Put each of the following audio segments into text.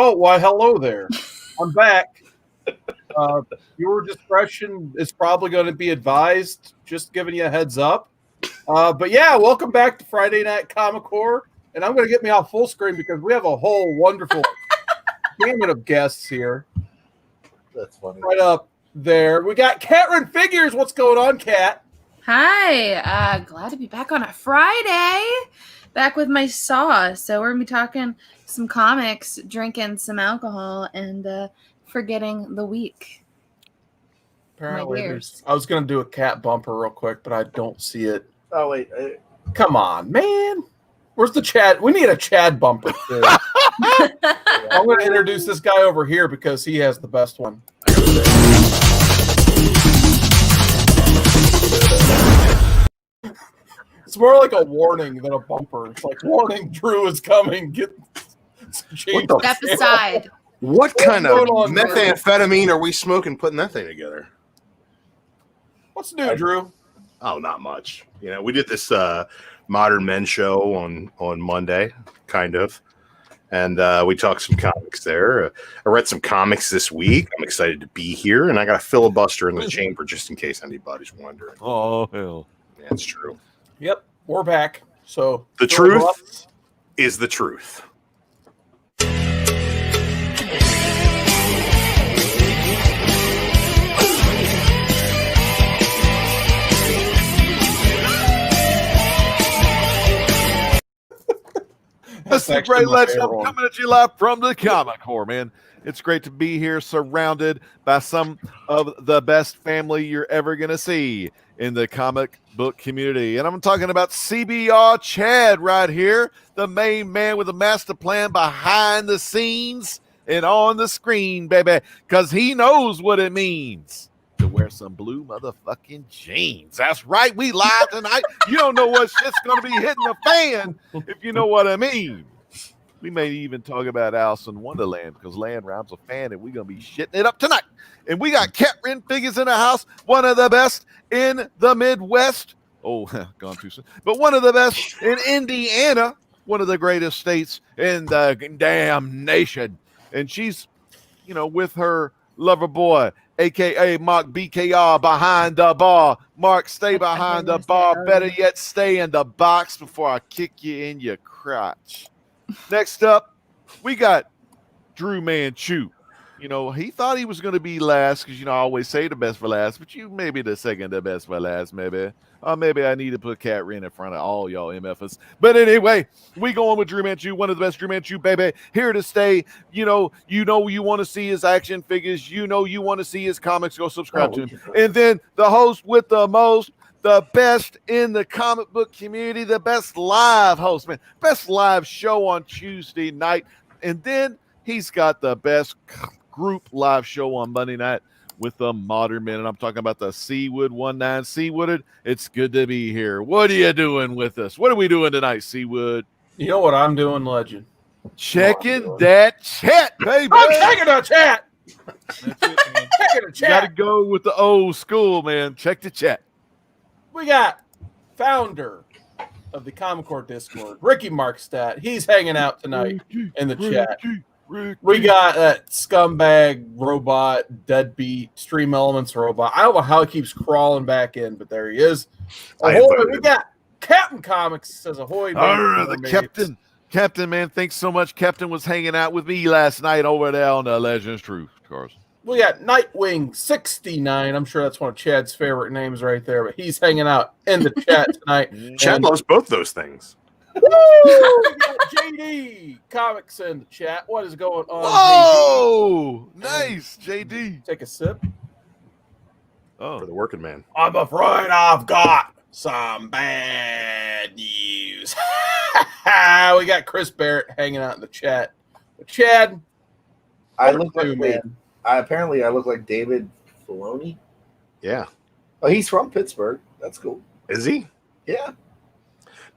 Oh, why, hello there. I'm back. Uh, your discretion is probably going to be advised, just giving you a heads up. But yeah, welcome back to Friday Night Comic Core. And I'm going to get me off full screen because we have a whole wonderful gamut of guests here. That's funny. Right up there. We got Catrin Figures. What's going on, Cat? Hi, glad to be back on a Friday. Back with my saw. So we're going to be talking some comics, drinking some alcohol, and forgetting the week. Apparently, I was going to do a cat bumper real quick, but I don't see it. Oh, wait. Come on, man. Where's the Chad? We need a Chad bumper, too. I'm going to introduce this guy over here because he has the best one. It's more like a warning than a bumper. It's like, warning, Drew is coming. Step aside. What kind of methamphetamine are we smoking putting that thing together? What's new, Drew? Oh, not much. You know, we did this Modern Men show on Monday, kind of. And we talked some comics there. I read some comics this week. I'm excited to be here. And I got a filibuster in the chamber just in case anybody's wondering. Oh, hell. Yeah, it's true. Yep, we're back. So the truth is the truth. This is Ray Legend. I'm coming at you live from the Comic Core, man. It's great to be here surrounded by some of the best family you're ever going to see in the comic book community. And I'm talking about CBR Chad right here, the main man with the master plan behind the scenes and on the screen, baby, because he knows what it means to wear some blue motherfucking jeans. That's right. We live tonight. You don't know what shit's going to be hitting the fan, if you know what I mean. We may even talk about Alice in Wonderland because land rhymes a fan, and we're going to be shitting it up tonight. And we got Catrin Figures in the house, one of the best in the Midwest. Oh, gone too soon. But one of the best in Indiana, one of the greatest states in the damn nation. And she's, you know, with her lover boy, a.k.a. Mark BKR, behind the bar. Mark, stay behind the bar. Better yet, stay in the box before I kick you in your crotch. Next up, we got Drew Manchu. You know, he thought he was going to be last because, you know, I always say the best for last, but you may be the second the best for last, maybe. Or maybe I need to put Catrin in front of all y'all MFers. But anyway, we going with Drew Manchu, one of the best Drew Manchu, baby. Here to stay. You know you want to see his action figures. You know you want to see his comics. Go subscribe to him. And then the host with the most, the best in the comic book community, the best live host, man. Best live show on Tuesday night. And then he's got the best group live show on Monday night with the Modern Men. And I'm talking about the Seawood 19. Seawooded, it's good to be here. What are you doing with us? What are we doing tonight, Seawood? You know what I'm doing, Legend? Checking that chat, baby. I'm checking the chat. That's it, man. Checking the chat. You got to go with the old school, man. Check the chat. We got founder of the Comic Core Discord, Ricky Markstadt. He's hanging out tonight in the chat. We got that scumbag robot, deadbeat, Stream Elements robot. I don't know how he keeps crawling back in, but there he is. Ahoy, we got Captain Comics says ahoy. The Captain, man, thanks so much. Captain was hanging out with me last night over there on the Legends Truth, of course. We got Nightwing 69. I'm sure that's one of Chad's favorite names right there, but he's hanging out in the chat tonight. Chad loves both those things. Woo! We got JD Comics in the chat. What is going on? Whoa! JD? Nice, JD. Take a sip. Oh, for the working man. I'm afraid I've got some bad news. We got Chris Barrett hanging out in the chat. But Chad, I look like man. Apparently, I look like David Filoni. Yeah. Oh, he's from Pittsburgh. That's cool. Is he? Yeah.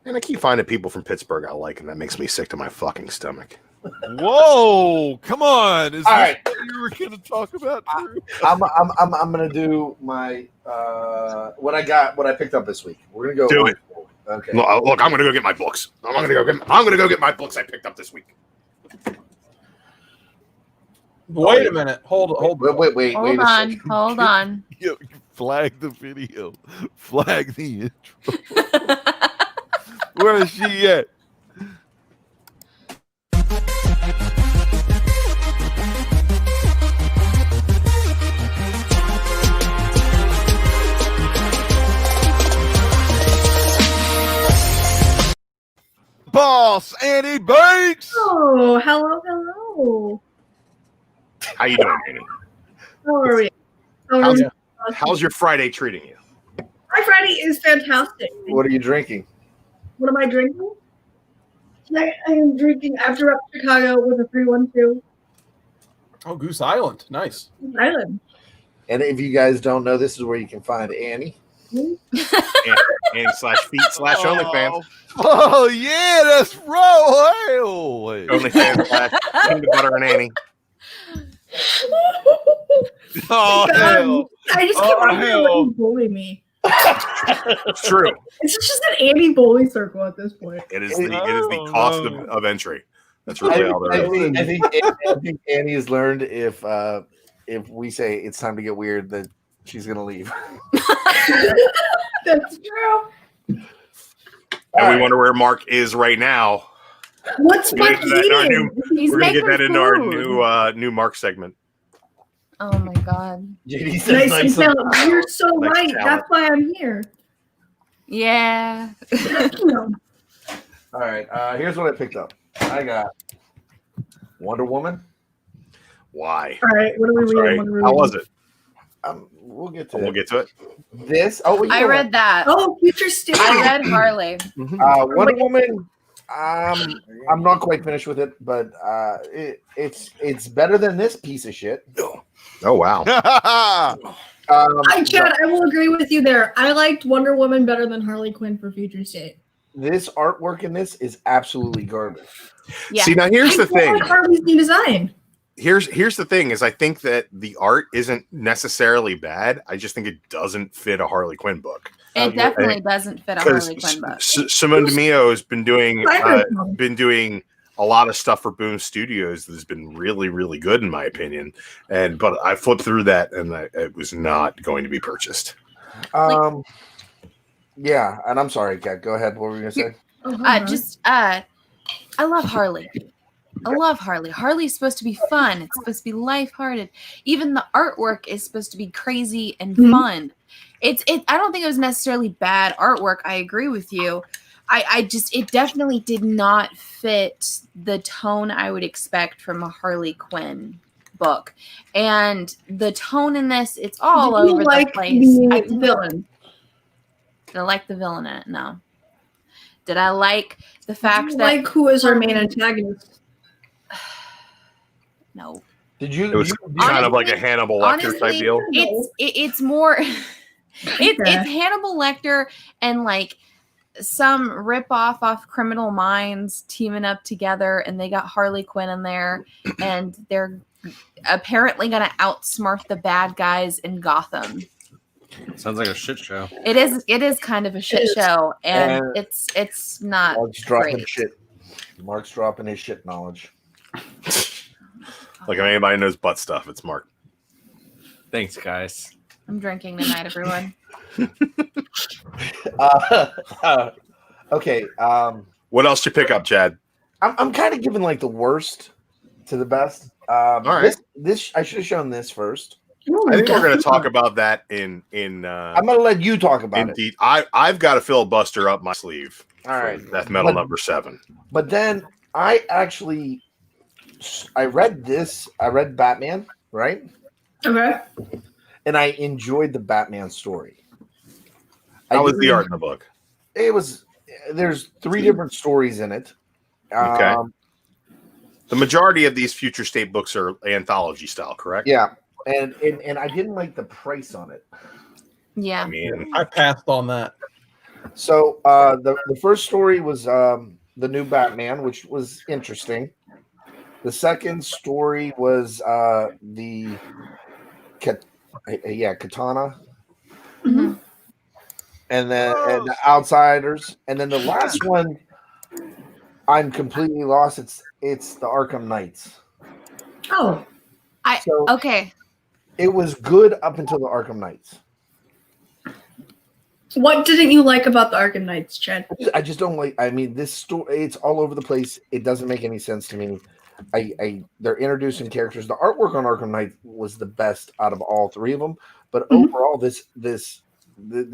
And I keep finding people from Pittsburgh I like, and that makes me sick to my fucking stomach. Whoa! Come on! Is All this right. what you were going to talk about, Drew? I'm gonna do my what I picked up this week. We're gonna go. Do it. Okay. Look, I'm gonna go get my books. I'm gonna go get my books I picked up this week. Wait a minute. Hold. Wait Hold a on. second. Hold on. Yo, flag the video. Flag the intro. Where is she at? Boss Annie Banks. Oh, hello. How you doing, Annie? How are we? How's your Friday treating you? My Friday is fantastic. What are you drinking? What am I drinking? Tonight I am drinking After Up Chicago with a 312 Oh, Goose Island. Nice. Island. And if you guys don't know, this is where you can find Annie. Annie/feet/OnlyFans. Oh yeah, that's right. Oh, OnlyFans/peanut butter and Annie. oh hell. I just keep wondering when you bully me. It's true. It's just an anti-bully circle at this point. It is the cost of entry. That's really all there is. I think Annie has learned if we say it's time to get weird, that she's gonna leave. That's true. And we wonder where Mark is right now. What's Mark eating? He's We're gonna get making that into our food. new Mark segment. Oh my god. JD says Nice and sound. You're so Nice right. talent. That's why I'm here. Yeah. All right, here's what I picked up. I got Wonder Woman. Why? All right, what are we Sorry. reading? How was it? We'll get to We'll get to it. this. Oh, I read that. Oh, Future State. I read Harley. Wonder Woman. I'm not quite finished with it, but it's better than this piece of shit. Oh wow. Hi, Chad. I will agree with you there. I liked Wonder Woman better than Harley Quinn for Future State. This artwork in this is absolutely garbage. Yeah. See, now here's the I don't thing. like Harley's new design. Here's the thing is I think that the art isn't necessarily bad. I just think it doesn't fit a Harley Quinn book. It definitely doesn't fit a Because Harley Quinn book. Simone DeMeo has been doing Cyberpunk. a lot of stuff for Boom Studios that has been really, really good in my opinion. But I flipped through that and it was not going to be purchased. Yeah, and I'm sorry, Kat. Go ahead. What were you gonna say? I love Harley. I love Harley. Harley's supposed to be fun. It's supposed to be lighthearted. Even the artwork is supposed to be crazy and fun. I don't think it was necessarily bad artwork. I agree with you. It definitely did not fit the tone I would expect from a Harley Quinn book. And the tone in this, it's all Did you over like the place. the villain? Did I like the villain in it? No. Did I like the fact that Like who is our main antagonist? no. Did you? It was kind of like a Hannibal Lecter type deal. It's more it's Hannibal Lecter and like some rip off Criminal Minds teaming up together, and they got Harley Quinn in there, and they're apparently gonna outsmart the bad guys in Gotham. Sounds like a shit show. It is kind of a shit show, and it's not Mark's dropping great. shit. Mark's dropping his shit knowledge. Like if anybody knows butt stuff, it's Mark. Thanks, guys. I'm drinking tonight, everyone. Okay. What else did you pick up, Chad? I'm kind of giving like the worst to the best. All right. This I should have shown this first. I think we're going to talk about that in I'm going to let you talk about it. Indeed. I've got a filibuster up my sleeve. All right. Death Metal But- #7. But then I read this. I read Batman, right? Okay. And I enjoyed the Batman story. How was the art in the book? It was. There's 3 different stories in it. Okay. The majority of these Future State books are anthology style, correct? Yeah, and I didn't like the price on it. Yeah. I mean, I passed on that. So the first story was the new Batman, which was interesting. The second story was the Katana, Mhm. and then and the Outsiders, and then the last one, I'm completely lost. It's the Arkham Knights. Oh, Okay. It was good up until the Arkham Knights. What didn't you like about the Arkham Knights, Chad? I just don't like. I mean, this story. It's all over the place. It doesn't make any sense to me. They're introducing characters. The artwork on Arkham Knight was the best out of all three of them. But overall, this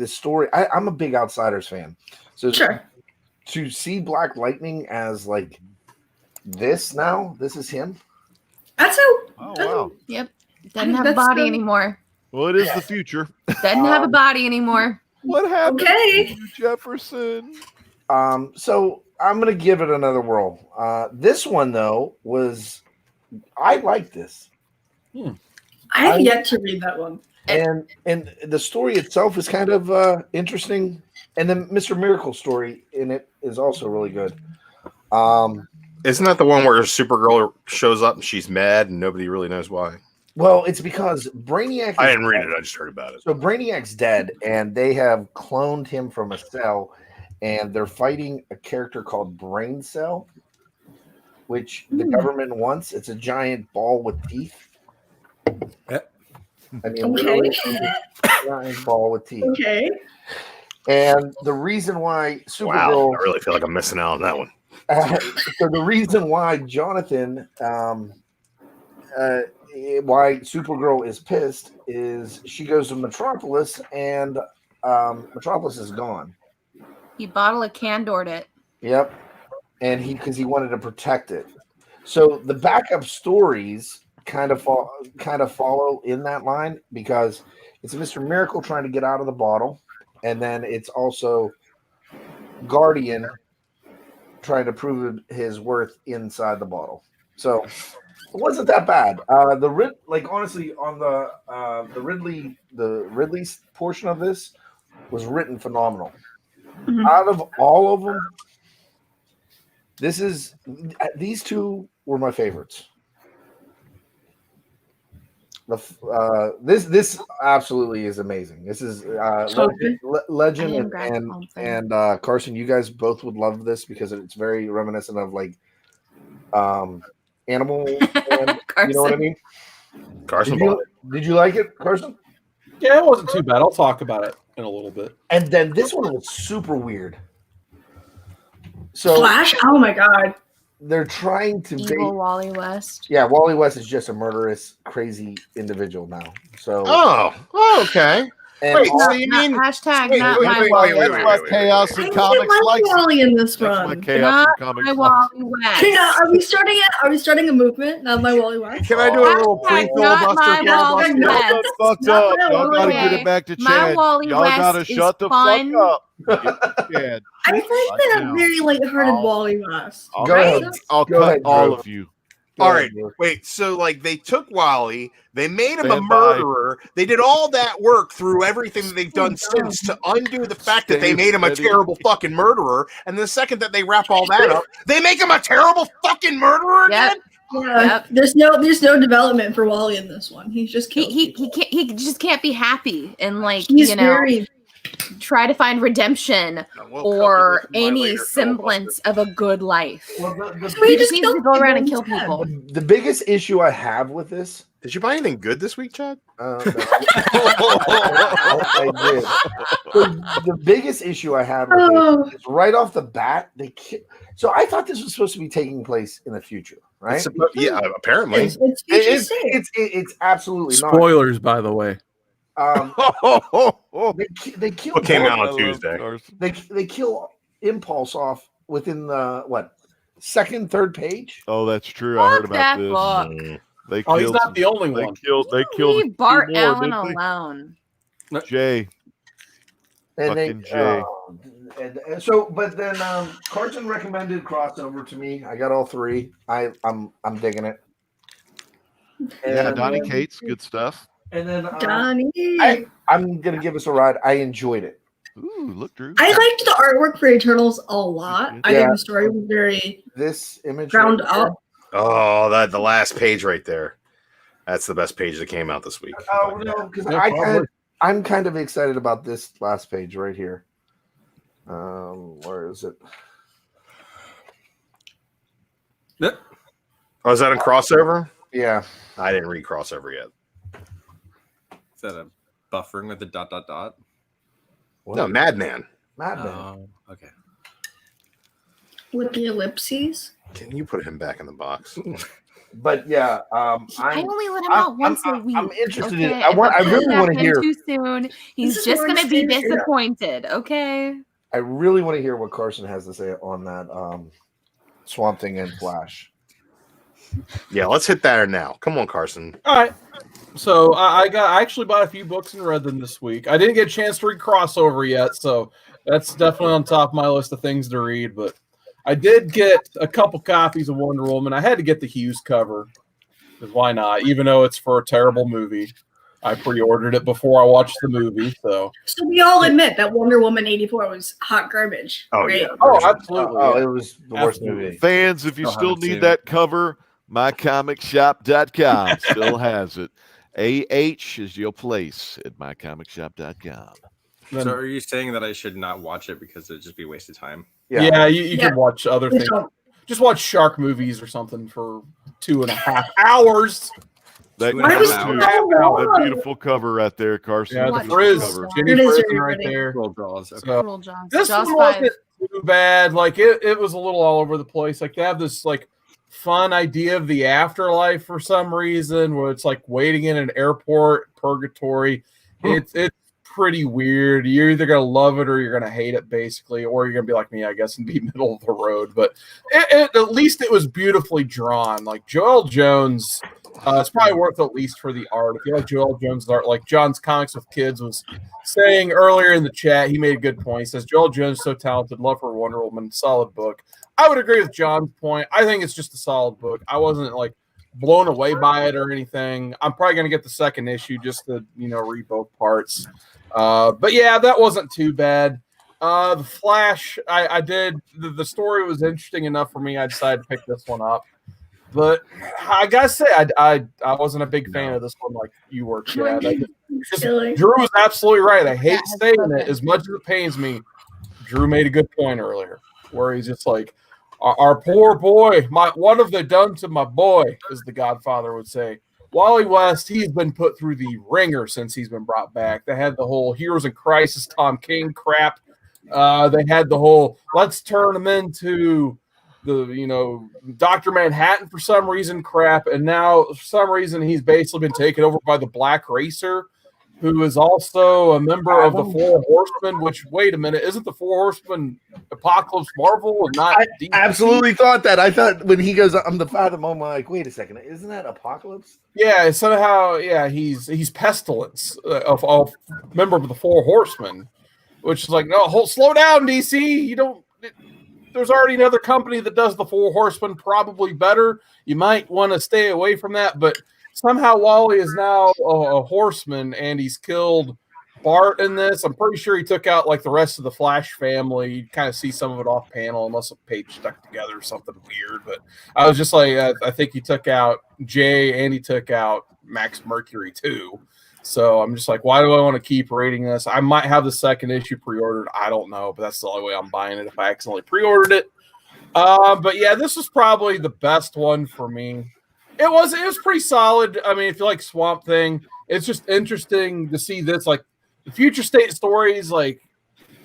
story. I'm a big Outsiders fan. So Sure. To see Black Lightning as like this now, this is him. That's how. Oh wow. Yep. Doesn't have a body anymore. Well, it is the future. Doesn't have a body anymore. What happened Okay. to you, Jefferson? So I'm gonna give it another whirl. This one though was I like this. I have yet to read that one. And the story itself is kind of interesting. And then Mr. Miracle story in it is also really good. Isn't that the one where Supergirl shows up and she's mad and nobody really knows why? Well, it's because Brainiac. I didn't read it. I just heard about it. So Brainiac's dead, and they have cloned him from a cell, and they're fighting a character called Brain Cell, which the government wants. It's a giant ball with teeth. I mean, literally, a giant ball with teeth. Okay. And the reason why Supergirl. Wow, I really feel like I'm missing out on that one. So the reason why Jonathan, why Supergirl is pissed is she goes to Metropolis and Metropolis is gone. He bottle of Candored it. Yep, and because he wanted to protect it. So the backup stories kind of follow in that line because it's Mr. Miracle trying to get out of the bottle, and then it's also Guardian trying to prove his worth inside the bottle. So it wasn't that bad. Honestly, on the Ridley's portion of this was written phenomenal. Out of all of them, these two were my favorites. This absolutely is amazing. This is Legend and Carson. You guys both would love this because it's very reminiscent of like Animal. And, you know what I mean? Carson, did you like it, Carson? Yeah, it wasn't too bad. I'll talk about it in a little bit. And then this one was super weird. So Flash? Oh my god. They're trying to Evil Wally West. Yeah, Wally West is just a murderous, crazy individual now. So okay. And wait, so you mean hashtag not my Wally That's why chaos I in didn't comics like likes Wally in this That's why one. chaos Not in comics my likes Wally West. Yeah, are we starting a movement? Not my Wally West. Can I do a little Hashtag not my Wally filibuster? West. That's fucked up. Y'all gotta Okay. get it back to My Chad. Wally Y'all West gotta is shut the fun. fuck up. Chad. I like that now. very lighthearted Oh. Wally West. I'll, Go cut- ahead. I'll Go cut ahead, all Drew. of you. All right, wait. So, like, they took Wally, they made him a Stand by. murderer. They did all that work through everything that they've done since to undo the fact that they made him a steady. terrible fucking murderer. And the second that they wrap all that up, they make him a terrible fucking murderer Yep. again. Yeah, Yep. there's no development for Wally in this one. He's just He can't, he just can't be happy and like he's very try to find redemption We'll or cover this in my any later semblance of a good life. Well, So he He just just needs killed to go around and people kill instead. people. the biggest issue I have with this, Did you buy anything good this week, Chad? no, I did. The biggest issue I have with Oh. it is right off the bat. So I thought this was supposed to be taking place in the future, right? Yeah, apparently. It's It's absolutely not. Spoilers, by the way. They kill. What came out I on love Tuesday? Carson. They kill Impulse off within the second, third page. Oh, that's true. I heard Fuck that about this. book. They Oh, he's killed not some- the only They one. killed. They killed. a few Leave Bart more, Allen didn't they? alone. Jay. And Fucking Jay. and so, but then Carson recommended crossover to me. I got all three. I'm digging it. Yeah, And Donnie then- Cates, good stuff. And then Donnie. I'm gonna give us a ride. I enjoyed it. Ooh, look, Drew. I liked the artwork for Eternals a lot. I Yeah. think the story was very This image ground right there- up. Oh, the last page right there. That's the best page that came out this week. Oh no, because No problem. I'm kind of excited about this last page right here. Where is it? Oh, is that a crossover? Yeah. I didn't read Crossover yet. Is that a buffering with the ... What? No, Madman. Madman. Oh, okay. With the ellipses. Can you put him back in the box? But yeah, I I'm only let him out once a week. I'm interested okay? in. I really want to hear. Too soon. He's This is just more gonna be extreme, yeah. disappointed. Okay. I really want to hear what Carson has to say on that Swamp Thing and Flash. Yeah, let's hit that now. Come on, Carson. All right. So I actually bought a few books and read them this week. I didn't get a chance to read Crossover yet, so that's definitely on top of my list of things to read. But I did get a couple copies of Wonder Woman. I had to get the Hughes cover, because why not? Even though it's for a terrible movie, I pre-ordered it before I watched the movie. So we all admit that Wonder Woman 84 was hot garbage. Oh, right? yeah. oh, absolutely. Oh, it was the worst Absolutely. movie. Fans, if you Still still haven't seen need it. that cover, mycomicshop.com still has it. AH is your place at mycomicshop.com. Then- So are you saying that I should not watch it because it'd just be a waste of time? yeah, you Yeah. can watch other Please things. don't. Just watch shark movies or something for 2.5 hours. That, Why was Two it and a so half hours. long? beautiful cover right there, Carson. Yeah, the Watch frizz. Jaws. Jenny It is Frizz right everybody. there. Roll draws. Okay. So, Cool, Jaws. this Jaws one 5. wasn't too bad. Like it was a little all over the place. Like they have this like fun idea of the afterlife for some reason, where it's like waiting in an airport, purgatory. It's pretty weird. You're either gonna love it or you're gonna hate it, basically, or you're gonna be like me, I guess, and be middle of the road. But at least it was beautifully drawn. Like Joel Jones. It's probably worth at least for the art. If you like Joel Jones' art, like John's Comics with Kids was saying earlier in the chat, he made a good point. He says Joel Jones is so talented, love for Wonder Woman, solid book. I would agree with John's point. I think it's just a solid book. I wasn't like blown away by it or anything. I'm probably gonna get the second issue just to read both parts. But yeah, that wasn't too bad. The Flash, I did the story was interesting enough for me. I decided to pick this one up. But I gotta say, I wasn't a big fan of this one like you were, Chad. Silly. Drew was absolutely right. I hate Yeah, saying it's it as much as it pains me. Drew made a good point earlier, where he's just like, "Our poor boy, what have they done to my boy?" As the Godfather would say. Wally West, he's been put through the ringer since he's been brought back. They had the whole Heroes in Crisis Tom King crap. They had the whole let's turn him into the Dr. Manhattan for some reason crap, and now for some reason he's basically been taken over by the Black Racer, who is also a member of the Four Horsemen. Which, wait a minute, isn't the Four Horsemen Apocalypse Marvel and not DC? Absolutely thought that. I thought when he goes, "I'm the Fathom," I'm like, wait a second, isn't that Apocalypse? Yeah, somehow, yeah, he's Pestilence, of member of the Four Horsemen, which is like, no, slow down, DC. You don't. There's already another company that does the Four Horsemen probably better. You might want to stay away from that. But somehow Wally is now a horseman, and he's killed Bart in this. I'm pretty sure he took out like the rest of the Flash family. You kind of see some of it off panel, unless a page stuck together or something weird. But I was just like, I think he took out Jay and he took out Max Mercury too. So I'm just like, why do I want to keep reading this? I might have the second issue pre-ordered. I don't know, but that's the only way I'm buying it if I accidentally pre-ordered it. But yeah, this was probably the best one for me. It was pretty solid. I mean, if you like Swamp Thing, it's just interesting to see this, like the Future State stories, like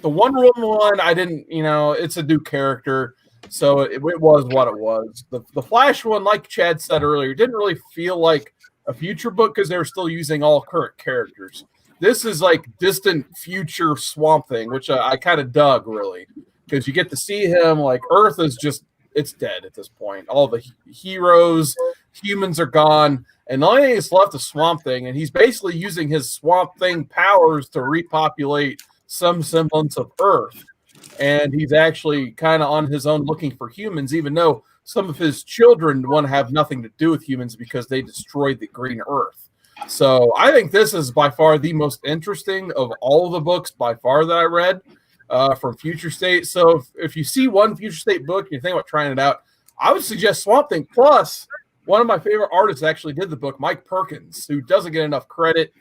the Wonder Woman one. I didn't, it's a new character, so it was what it was. The Flash one, like Chad said earlier, didn't really feel like a future book because they were still using all current characters. This is like distant future Swamp Thing, which I kind of dug, really, because you get to see him. Like Earth is just, it's dead at this point. All the heroes, humans are gone, and the only thing that's left is Swamp Thing, and he's basically using his Swamp Thing powers to repopulate some semblance of Earth. And he's actually kind of on his own looking for humans, even though some of his children want to have nothing to do with humans because they destroyed the Green Earth. So I think this is by far the most interesting of all of the books by far that I read from Future State. So if you see one Future State book and you think about trying it out, I would suggest Swamp Thing. Plus, one of my favorite artists actually did the book, Mike Perkins, who doesn't get enough credit.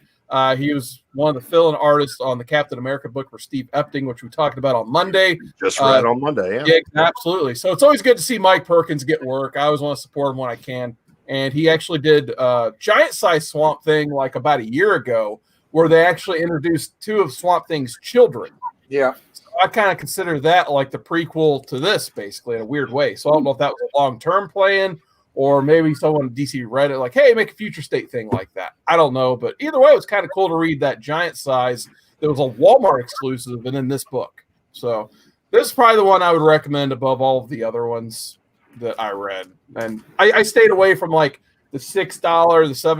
He was one of the fill-in artists on the Captain America book for Steve Epting, which we talked about on Monday. Just read on Monday, yeah. Yeah, absolutely. So it's always good to see Mike Perkins get work. I always want to support him when I can. and he actually did giant size Swamp Thing like about a year ago, where they actually introduced two of Swamp Thing's children. Yeah. So I kind of consider that like the prequel to this, basically, in a weird way. So I don't know if that was a long-term plan, or maybe someone at DC read it like, hey, make a Future State thing like that. I don't know, but either way, it was kind of cool to read that giant size. There was a Walmart exclusive and in this book. So this is probably the one I would recommend above all of the other ones that I read. And I stayed away from like the $6, the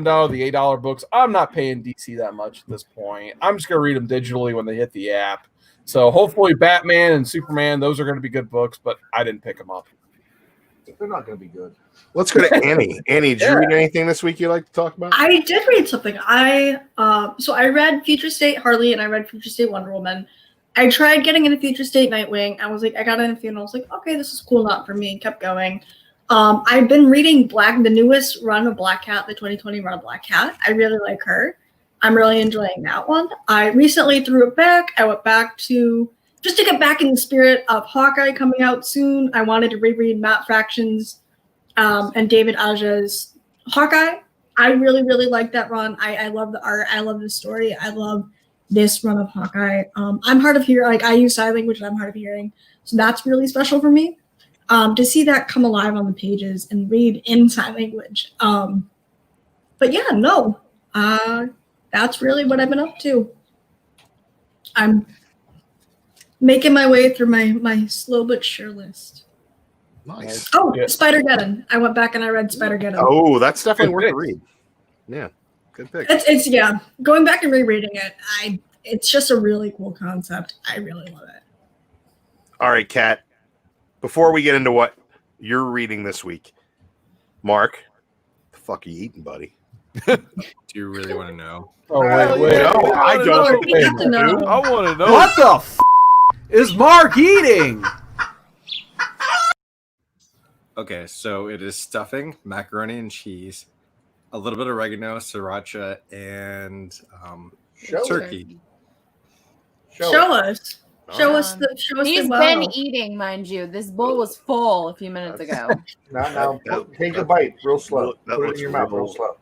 $7, the $8 books. I'm not paying DC that much at this point. I'm just going to read them digitally when they hit the app. So hopefully Batman and Superman, those are going to be good books, but I didn't pick them up. They're not going to be good. Let's go to Annie. Annie, did you read anything this week you'd like to talk about? I did read something. So I read Future State Harley and I read Future State Wonder Woman. I tried getting into Future State Nightwing. I was like, I got in a few and I was like, okay, this is cool enough for me, and kept going. I've been reading the newest run of Black Cat, the 2020 run of Black Cat. I really like her. I'm really enjoying that one. I recently threw it back. I went back to just to get back in the spirit of Hawkeye coming out soon. I wanted to reread Matt Fraction's and David Aja's Hawkeye. I really, really like that run. I love the art. I love the story. I love this run of Hawkeye. I'm hard of hearing. Like I use sign language and I'm hard of hearing. So that's really special for me. To see that come alive on the pages and read in sign language. But yeah, no. That's really what I've been up to. I'm making my way through my slow but sure list. Nice. Oh, Yeah. Spider-Geddon. I went back and I read Spider-Geddon. Oh, that's definitely Good worth a pick. read. Yeah, good pick. It's yeah. Going back and rereading it, it's just a really cool concept. I really love it. All right, Kat. Before we get into what you're reading this week, Mark, the fuck are you eating, buddy? Do you really want to know? Oh, wait. No, I don't. You have to know. I want to know. What the is Mark eating? Okay, so it is stuffing, macaroni and cheese, a little bit of oregano, sriracha, and Show turkey. Show us. Show us Um, the He's wow. been eating, mind you. This bowl was full a few minutes ago. Now, take a bite real slow. That Put it in looks your mouth real real- slow.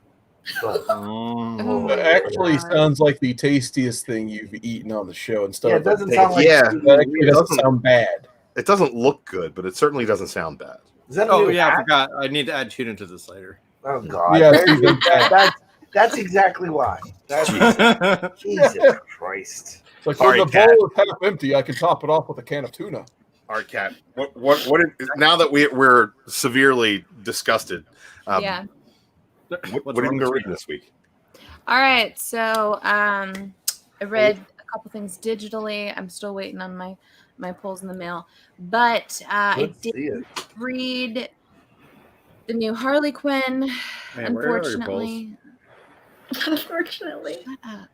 Oh, It actually God. sounds like the tastiest thing you've eaten on the show. Instead Yeah, it of doesn't sound like. Yeah. that actually doesn't sound bad. It doesn't look good, but it certainly doesn't sound bad. Is that a Oh new yeah, I hack? forgot. I need to add tuna to this later. Oh God. Yeah, There you Stephen, go. That's exactly why. Jesus Christ. It's like All when right, the Kat. bowl is half empty, I can top it off with a can of tuna. All right, Kat. Now that we're severely disgusted, Yeah. what What's have wrong you been with reading you? this week? All right. So I read a couple things digitally. I'm still waiting on my pulls in the mail. But I Let's did see it. read the new Harley Quinn. Man, where are your Unfortunately. Unfortunately. Shut up.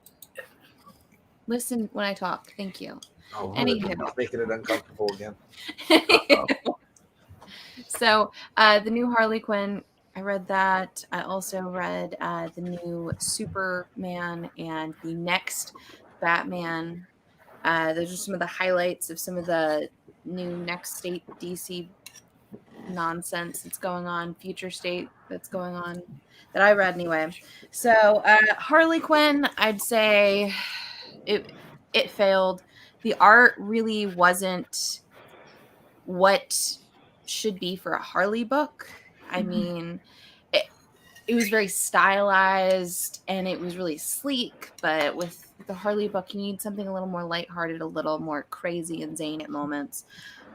Listen when I talk. Thank you. Oh, Anywho. making it uncomfortable again. So the new Harley Quinn, I read that. I also read the new Superman and the next Batman. Those are some of the highlights of some of the new next state DC nonsense that's going on, future state that's going on that I read anyway. So Harley Quinn, I'd say it failed. The art really wasn't what should be for a Harley book. I mean, it was very stylized and it was really sleek, but with the Harley book, you need something a little more lighthearted, a little more crazy and zany at moments.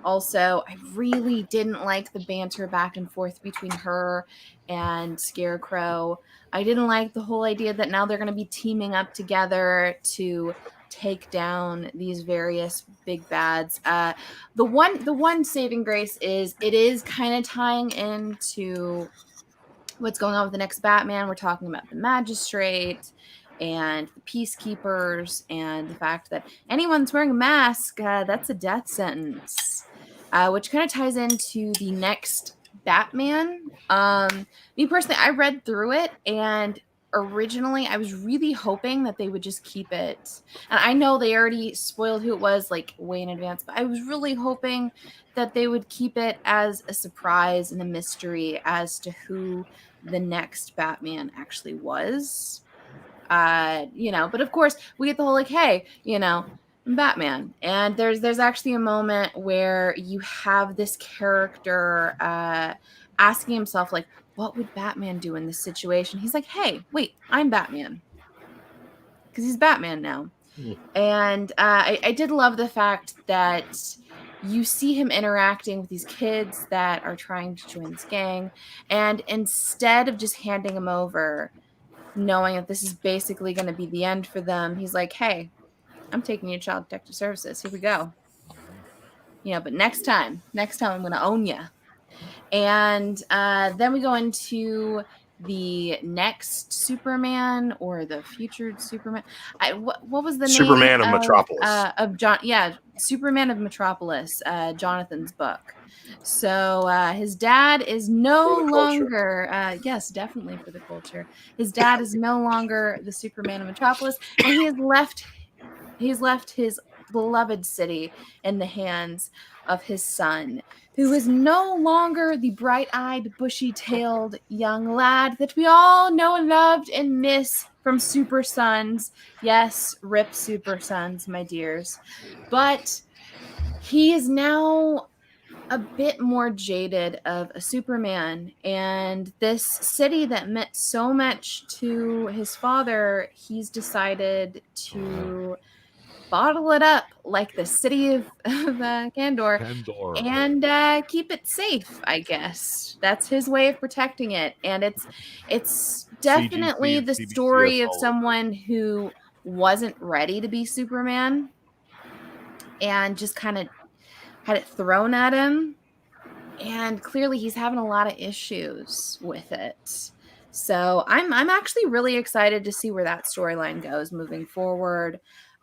Also, I really didn't like the banter back and forth between her and Scarecrow. I didn't like the whole idea that now they're going to be teaming up together to take down these various big bads. The one saving grace is it is kind of tying into what's going on with the next Batman. We're talking about the Magistrate and the Peacekeepers and the fact that anyone's wearing a mask, that's a death sentence, which kind of ties into the next Batman. Me personally, I read through it and originally I was really hoping that they would just keep it, and I know they already spoiled who it was like way in advance, but I was really hoping that they would keep it as a surprise and a mystery as to who the next Batman actually was. But of course we get the whole like, hey, I'm Batman. And there's actually a moment where you have this character asking himself, like, what would Batman do in this situation? He's like, hey, wait, I'm Batman. Because he's Batman now. And I did love the fact that you see him interacting with these kids that are trying to join this gang. And instead of just handing him over, knowing that this is basically going to be the end for them, he's like, hey, I'm taking you to Child Protective Services. Here we go. But next time I'm going to own you. And then we go into the next Superman or the future Superman. What was the Superman name of Metropolis. Of John? Yeah, Superman of Metropolis, Jonathan's book. So his dad is no longer, yes, definitely for the culture. His dad is no longer the Superman of Metropolis, and he's left his beloved city in the hands of his son, who is no longer the bright-eyed, bushy-tailed young lad that we all know and loved and miss from Super Sons. Yes, rip Super Sons, my dears. But he is now a bit more jaded of a Superman, and this city that meant so much to his father, he's decided to bottle it up like the city of Kandor and keep it safe, I guess. That's his way of protecting it. And it's definitely CGC the and story CBCS of someone who wasn't ready to be Superman and just kind of had it thrown at him. And clearly he's having a lot of issues with it. So I'm actually really excited to see where that storyline goes moving forward.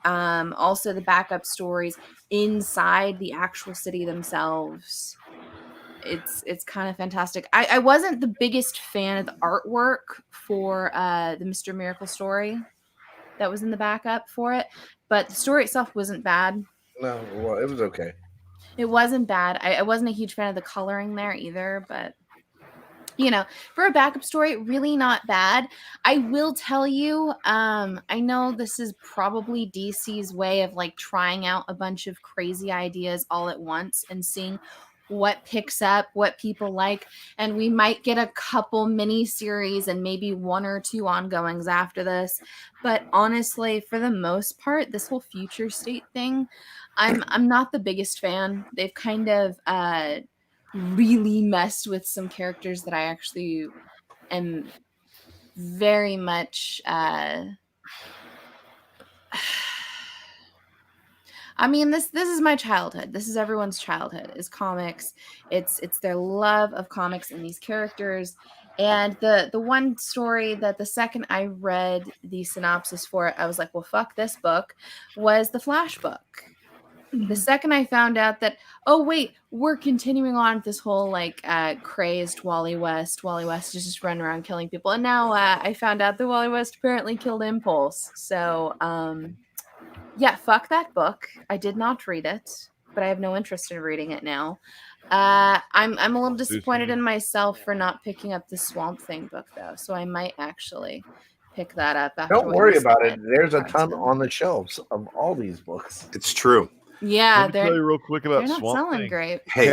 Also the backup stories inside the actual city themselves. It's kind of fantastic. I wasn't the biggest fan of the artwork for the Mr. Miracle story that was in the backup for it, but the story itself wasn't bad. No, well, it was okay. It wasn't bad. I wasn't a huge fan of the coloring there either, but for a backup story, really not bad. I will tell you, I know this is probably DC's way of like trying out a bunch of crazy ideas all at once and seeing what picks up, what people like, and we might get a couple mini series and maybe one or two ongoings after this. But honestly, for the most part, this whole future state thing, I'm not the biggest fan. They've kind of really messed with some characters that I actually am very much I mean, this is my childhood. This is everyone's childhood, is comics. It's their love of comics and these characters. And the one story that the second I read the synopsis for it, I was like, well, fuck this book, was the Flash book. The second I found out that, oh wait, we're continuing on with this whole like crazed Wally West is just running around killing people, and now I found out that Wally West apparently killed Impulse. So yeah, fuck that book. I did not read it, but I have no interest in reading it now. I'm a little disappointed in myself for not picking up the Swamp Thing book though, so I might actually pick that up. After Don't worry about it. There's a ton on the shelves of all these books. It's true. Yeah, Let me tell you real quick about they're not Swamp selling Thing. great. Hey,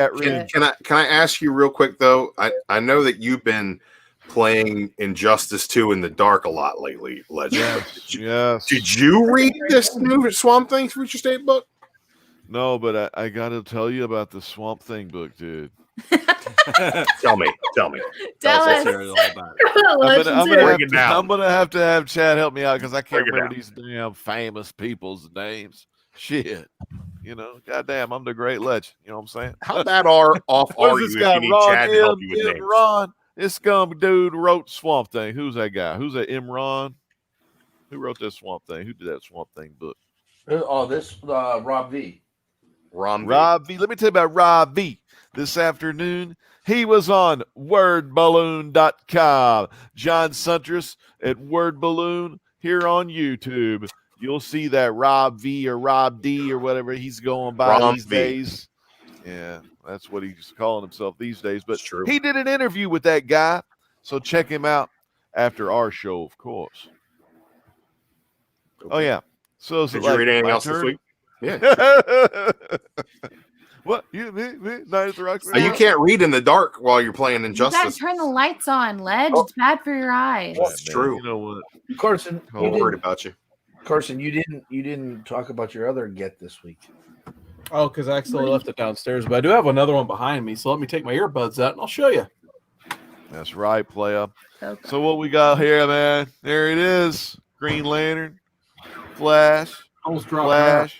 can I ask you real quick though? I know that you've been playing Injustice 2 in the dark a lot lately, Legend. Yes. Did you read this new Swamp Thing Future State book? No, but I got to tell you about the Swamp Thing book, dude. Tell me. Tell Let's us. hear it all about it. I'm gonna have to have Chad help me out because I can't Break it remember these damn famous people's names. Shit. Goddamn, I'm the great legend. You know what I'm saying? How bad off What are is you this if guy? you need Chad to help you with names? Ron. This scum dude wrote Swamp Thing. Who's that guy? Who's that Imran? Who wrote that Swamp Thing? Who did that Swamp Thing book? Oh, this Rob V. Rom V. Rob V. Let me tell you about Rob V. this afternoon, he was on wordballoon.com. John Suntress at Word Balloon here on YouTube. You'll see that Rob V or Rob D or whatever he's going by Rob these V. days. Yeah, that's what he's calling himself these days. But It's true. he did an interview with that guy, so check him out after our show, of course. Oh, yeah. So is Did it you like read anything my else this turn? week? Yeah. What? Me? Night at the Rock? You can't read in the dark while you're playing You gotta Injustice. turn the lights on, Ledge. Oh. It's bad for your eyes. Well, It's true. You know what? Carson, Oh, you I'm worried didn't, about you. Carson, you didn't talk about your other get this week. Oh, because I actually left it downstairs, but I do have another one behind me. So let me take my earbuds out and I'll show you. That's right, playa. Okay. So what we got here, man? There it is. Green Lantern, Flash, Almost dropped out.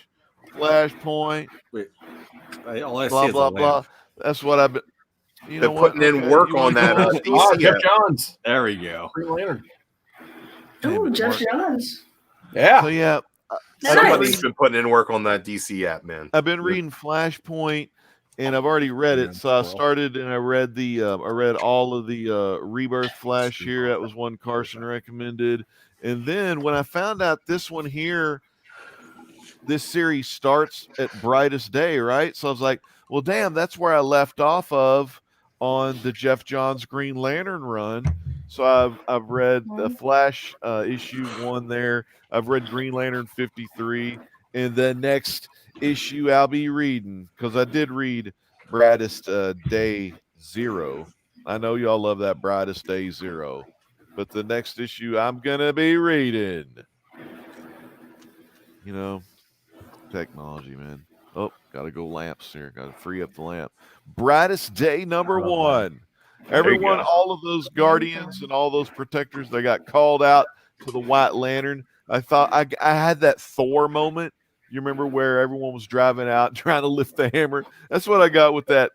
Flashpoint, All I see blah is blah a blah. lamp. That's what I've been. You They're know what? putting in Okay, work you on wanna that. go- Oh, DC Jeff app. Johns. There we go. Green Lantern. Oh, Jeff Johns. Yeah. So yeah, Somebody's been putting in work on that DC app, man. I've been reading Flashpoint, and I've already read it. So I started and I read all of the Rebirth Flash here. That was one Carson recommended. And then when I found out this one here, this series starts at Brightest Day, right? So I was like, well, damn, that's where I left off of on the Jeff Johns Green Lantern run. So I've read the Flash issue 1 there. I've read Green Lantern 53, and the next issue I'll be reading, because I did read Brightest Day 0. I know y'all love that Brightest Day 0, but the next issue I'm gonna be reading. You know, technology, man. Oh, gotta go lamps here. Gotta free up the lamp. Brightest Day number 1. Everyone, go. all of those guardians and all those protectors, they got called out to the White Lantern. I thought I had that Thor moment. You remember where everyone was driving out trying to lift the hammer? That's what I got with that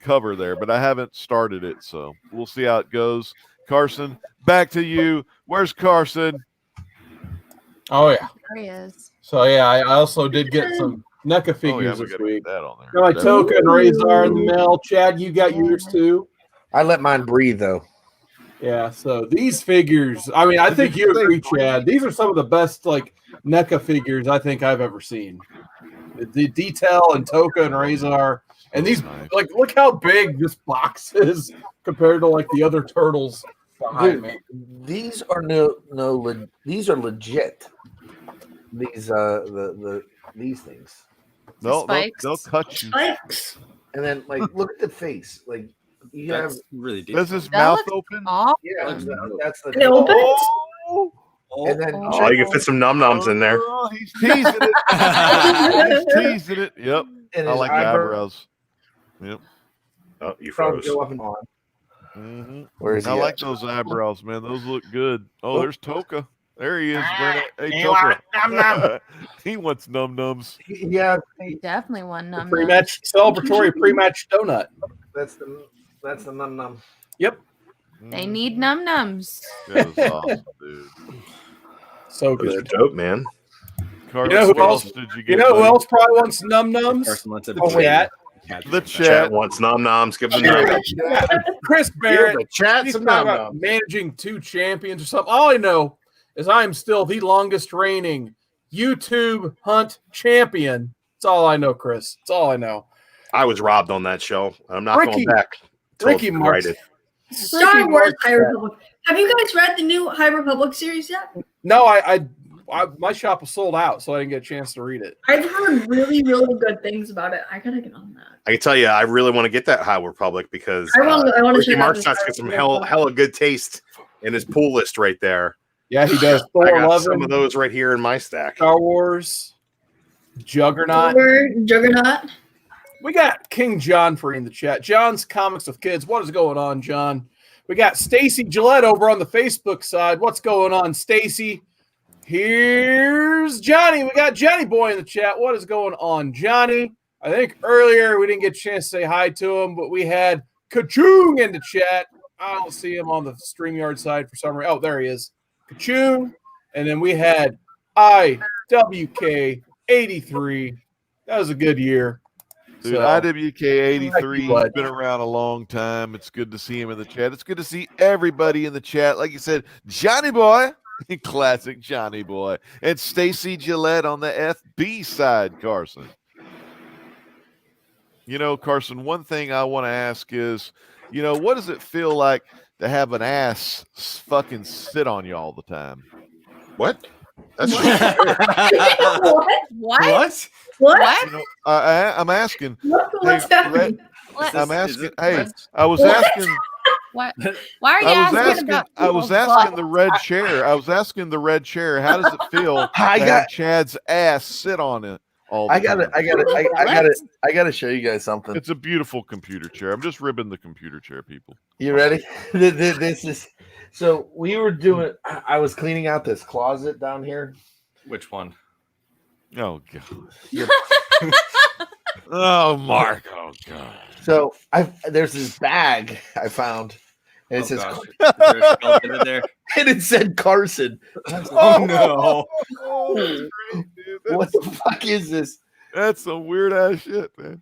cover there, but I haven't started it, so we'll see how it goes. Carson, back to you. Where's Carson? Oh, yeah. There he is. So, yeah, I also did get some NECA figures Oh, yeah, we this gotta week. get that on there. Got my That- Toka and Razor in the mail. Chad, you got yours too. I let mine breathe though. Yeah, so these figures, I mean, I think you agree, Chad. These are some of the best like NECA figures I think I've ever seen. The detail and Toka and Razor, and these Nice. like look how big this box is compared to like the other turtles behind me. These are these are legit. These these things. They'll Spikes. cut you. Spikes. And then like look at the face. Like you have That's really deep. Does his That mouth looks open? Oh, yeah, that's the It opens. Oh, and then Oh. Oh, you can fit some num nums in there. Oh, he's teasing it. He's teasing it. Yep. and I his like the eyebrows. Oh, you Probably froze. go up and on. Mhm. Where is he? I at? like those eyebrows, man. Those look good. Oh, Oh. there's Toka. There he is. Brandon. Hey, Toka. He wants num nums. Yeah, definitely one The num. pre-match celebratory pre-match donut. that's the num num. They need num nums. That was awesome, dude. So Those are good. dope, man. Carlos, You know who what else- did you You get? know who buddy? else probably wants num nums? Carson wants it The chat. The Chat chat. wants num nums. Give them num nums. Chris Barrett. Give the chat He's some talking num about nums. managing 2 champions or something. All I know is I am still the longest reigning YouTube Hunt champion. That's all I know, Chris. That's all I know. I was robbed on that show. I'm not Ricky- going back. till Ricky it's Marks. righted. Star Wars Marks- High Republic. Have you guys read the new High Republic series yet? No, I my shop was sold out, so I didn't get a chance to read it. I've heard really, really good things about it. I gotta get on that. I can tell you, I really want to get that High Republic because I want to Ricky check out Marks this got some High hella good taste in his pool list right there. Yeah, he does. I Thor got some 11, of those right here in my stack. Star Wars, Juggernaut. Juggernaut. We got King John for in the chat. John's Comics with Kids. What is going on, John? We got Stacy Gillette over on the Facebook side. What's going on, Stacy? Here's Johnny. We got Johnny Boy in the chat. What is going on, Johnny? I think earlier we didn't get a chance to say hi to him, but we had Kachung in the chat. I don't see him on the StreamYard side for some reason. Oh, there he is. Kachung. And then we had IWK83. That was a good year. Dude, So, IWK83 Thank you, has bud. been around a long time. It's good to see him in the chat. It's good to see everybody in the chat. Like you said, Johnny Boy, classic Johnny Boy, and Stacy Gillette on the FB side, Carson. You know, Carson, one thing I want to ask is, you know, what does it feel like to have an ass fucking sit on you all the time? What? That's What? What? What? What? You know, I'm asking. What's Hey, happening? What? I'm Is asking. it- Hey, what? I was What? asking. What? Why are you I was asking asking. about? I was people's asking butt? the red chair. I was asking the red chair. How does it feel to I have got Chad's ass sit on it all the I got time? it. I got to show you guys something. It's a beautiful computer chair. I'm just ribbing the computer chair, people. You ready? This is so we were doing. I was cleaning out this closet down here. Which one? Oh god. Oh Mark. Oh god. So there's this bag I found, and it says gosh. Is there a skeleton in there? and it said Carson. And I was like, Oh no! Oh, that's great, dude. what the fuck is this? That's some weird ass shit, man.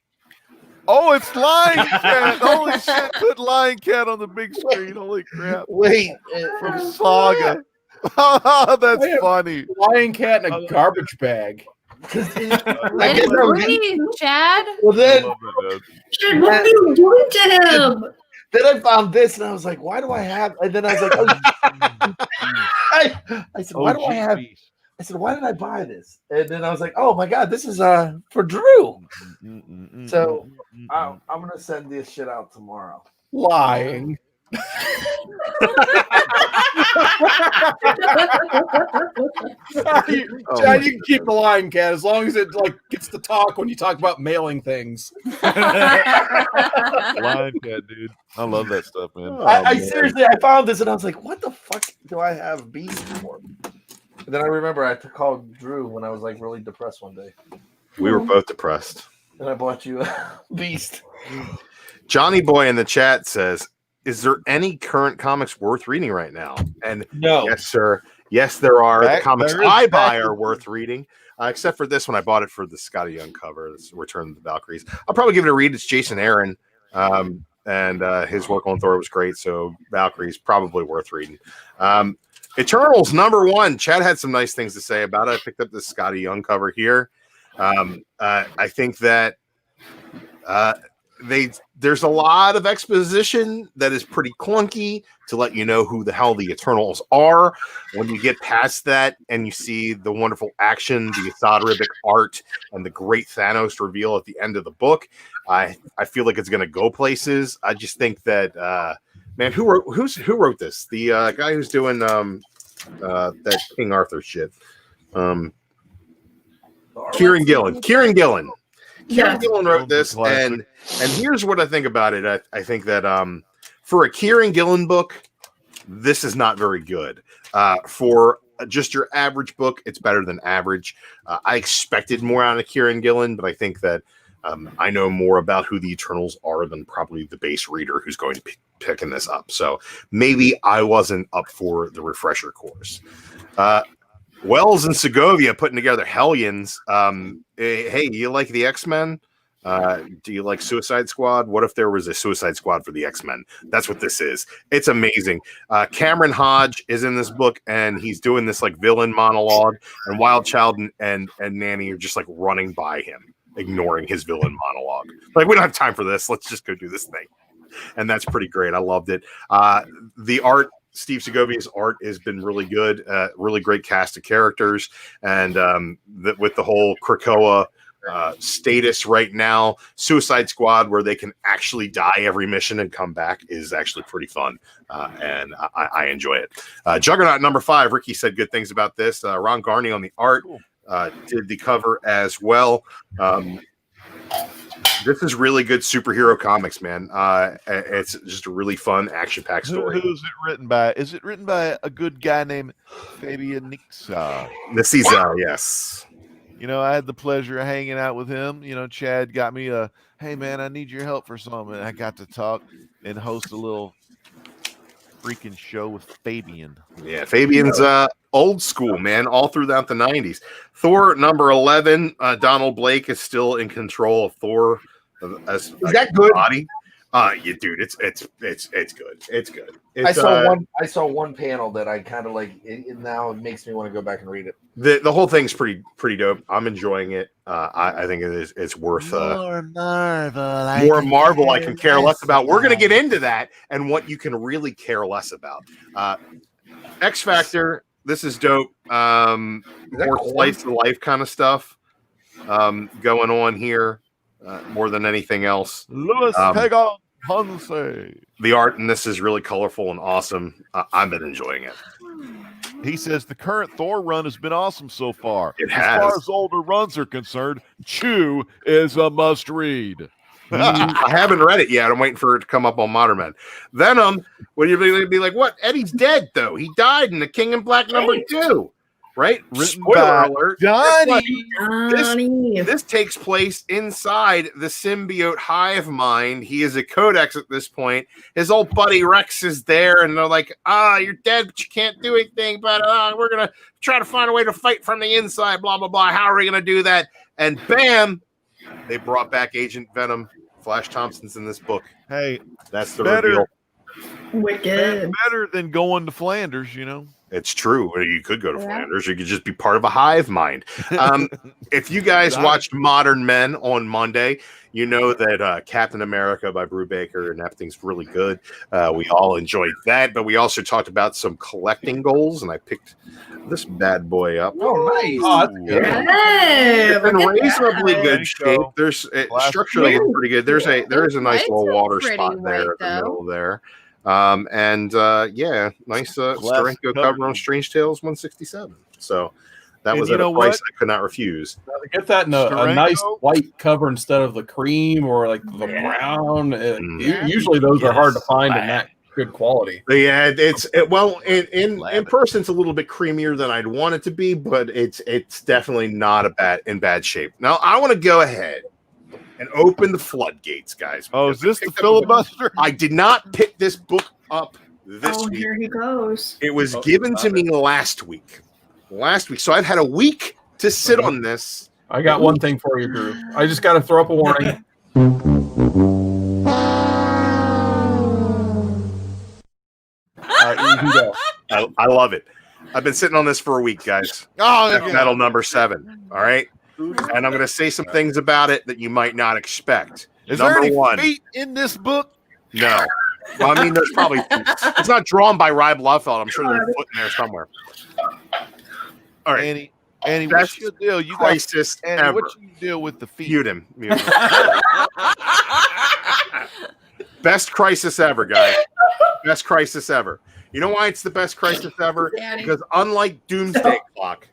Oh, it's Lion Cat. Holy shit, put Lion Cat on the big screen. Holy crap. Wait, From Saga. That's funny. Lion cat in a garbage bag. I Let guess it I was- breathe, Chad. well, I then, love that, dude. Shit, what are you doing to him? then I found this, and I was like, "Why do I have?" And then I was like, oh, I said, "Why do I have?" geez. I said, "Why did I buy this?" And then I was like, "Oh my god, this is for Drew." So, I'm gonna send this shit out tomorrow. Lying. Oh Chad, my you can keep the lion cat as long as it like gets to talk when you talk about mailing things. Lion Cat, dude. I love that stuff, man. I seriously, I found this, and I was like, "What the fuck do I have Beast for?" And then I remember I called Drew when I was like really depressed one day, We were both depressed. and I bought you a Beast. Johnny Boy in the chat says, "Is there any current comics worth reading right now?" And No, yes, sir. Yes, there are. Back- The comics there is I back- buy are worth reading, except for this one. I bought it for the Scotty Young cover. It's Return of the Valkyries. I'll probably give it a read. It's Jason Aaron, and his work on Thor was great. So Valkyries probably worth reading. Eternals #1. Chad had some nice things to say about it. I picked up this Scotty Young cover here. I think that there's a lot of exposition that is pretty clunky to let you know who the hell the Eternals are. When you get past that and you see the wonderful action, the Assad Ribic art, and the great Thanos reveal at the end of the book, I feel like it's going to go places. I just think that man, who wrote this? The guy who's doing that King Arthur shit. Kieran Gillen. Kieran Yes. Gillen wrote this, Classic. and here's what I think about it. I think that for a Kieran Gillen book, this is not very good. For just your average book, it's better than average. I expected more out of Kieran Gillen, but I think that I know more about who the Eternals are than probably the base reader who's going to be picking this up. So maybe I wasn't up for the refresher course. Wells and Segovia putting together Hellions. Hey, you like the X-Men? Do you like Suicide Squad? What if there was a Suicide Squad for the X-Men? That's what this is. It's amazing. Cameron Hodge is in this book, and he's doing this like villain monologue, and Wild Child and Nanny are just like running by him, ignoring his villain monologue. Like, we don't have time for this. Let's just go do this thing. And that's pretty great. I loved it. The art, Steve Segovia's art has been really good. Really great cast of characters, and with the whole Krakoa status right now, Suicide Squad, where they can actually die every mission and come back, is actually pretty fun, and I enjoy it. Juggernaut #5. Ricky said good things about this. Ron Garney on the art, did the cover as well. This is really good superhero comics, man. It's just a really fun action-packed story. Who's it written by? Is it written by a good guy named Fabian Nixa? This is yes. You know, I had the pleasure of hanging out with him. You know, Chad got me a, hey man, I need your help for something. And I got to talk and host a little freaking show with Fabian. Yeah, Fabian's old school, man, all throughout the 90s. Thor #11, Donald Blake is still in control of Thor. as Is that good? body. Yeah, dude, it's good. It's good. I It's, saw one panel that I kind of like. It now makes me want to go back and read it. the whole thing's pretty dope. I'm enjoying it. I think it's worth More Marvel. more Marvel I can care less about. We're gonna get into that and what you can really care less about. X Factor. This is dope. More slice of life kind of stuff going on here. More than anything else. Louis Pagan Ponce. The art in this is really colorful and awesome. I've been enjoying it. He says the current Thor run has been awesome so far. It As has. far as older runs are concerned, Chew is a must read. I haven't read it yet. I'm waiting for it to come up on Modern Men. Venom, would you be like, what? Eddie's dead, though. He died in the King in Black #2. Right? Written Spoiler by alert. Johnny. This takes place inside the symbiote hive mind. He is a codex at this point. His old buddy Rex is there, and they're like, you're dead, but you can't do anything. But we're going to try to find a way to fight from the inside, blah, blah, blah. How are we going to do that? And bam, they brought back Agent Venom. Flash Thompson's in this book. Hey, That's the better. reveal. Wicked. Better than going to Flanders, you know. It's true. Or you could go to Yeah. Flanders. You could just be part of a hive mind. If you guys watched Modern Men on Monday, you know that Captain America by Brubaker and everything's really good. We all enjoyed that, but we also talked about some collecting goals, and I picked this bad boy up. Oh, nice. Oh, that's good. Hey, It's in look at reasonably that. good shape. There's structurally it's pretty good. There is a nice Whites little are water pretty spot there white, in the middle though. there. Nice Steranko cover on Strange Tales 167. So that And was you at a know price what? I could not refuse. Now, to get that in a Steranko? nice white cover instead of the cream or like the brown. Mm. Usually those are hard to find in that good quality. Yeah, in person it's a little bit creamier than I'd want it to be, but it's definitely not in bad shape. Now I want to go ahead and open the floodgates, guys. Oh, is this the Picked up a book. filibuster? I did not pick this book up this Oh, week. here he goes. It was given to me last week. So I've had a week to sit on this. I got one thing for you, Drew. I just got to throw up a warning. All right, you can go. I love it. I've been sitting on this for a week, guys. Oh, Death Metal #7. All right. And I'm going to say some things about it that you might not expect. is there Number any one. feet in this book? No. Well, I mean, there's probably it's not drawn by Ryb Blofeld. I'm sure there's a foot in there somewhere. All right. Annie, Best what's your deal? You got crisis Annie, ever. what's your deal with the feet? Mute him. Best crisis ever, guys. Best crisis ever. You know why it's the best crisis ever? Annie. Because unlike Doomsday Clock,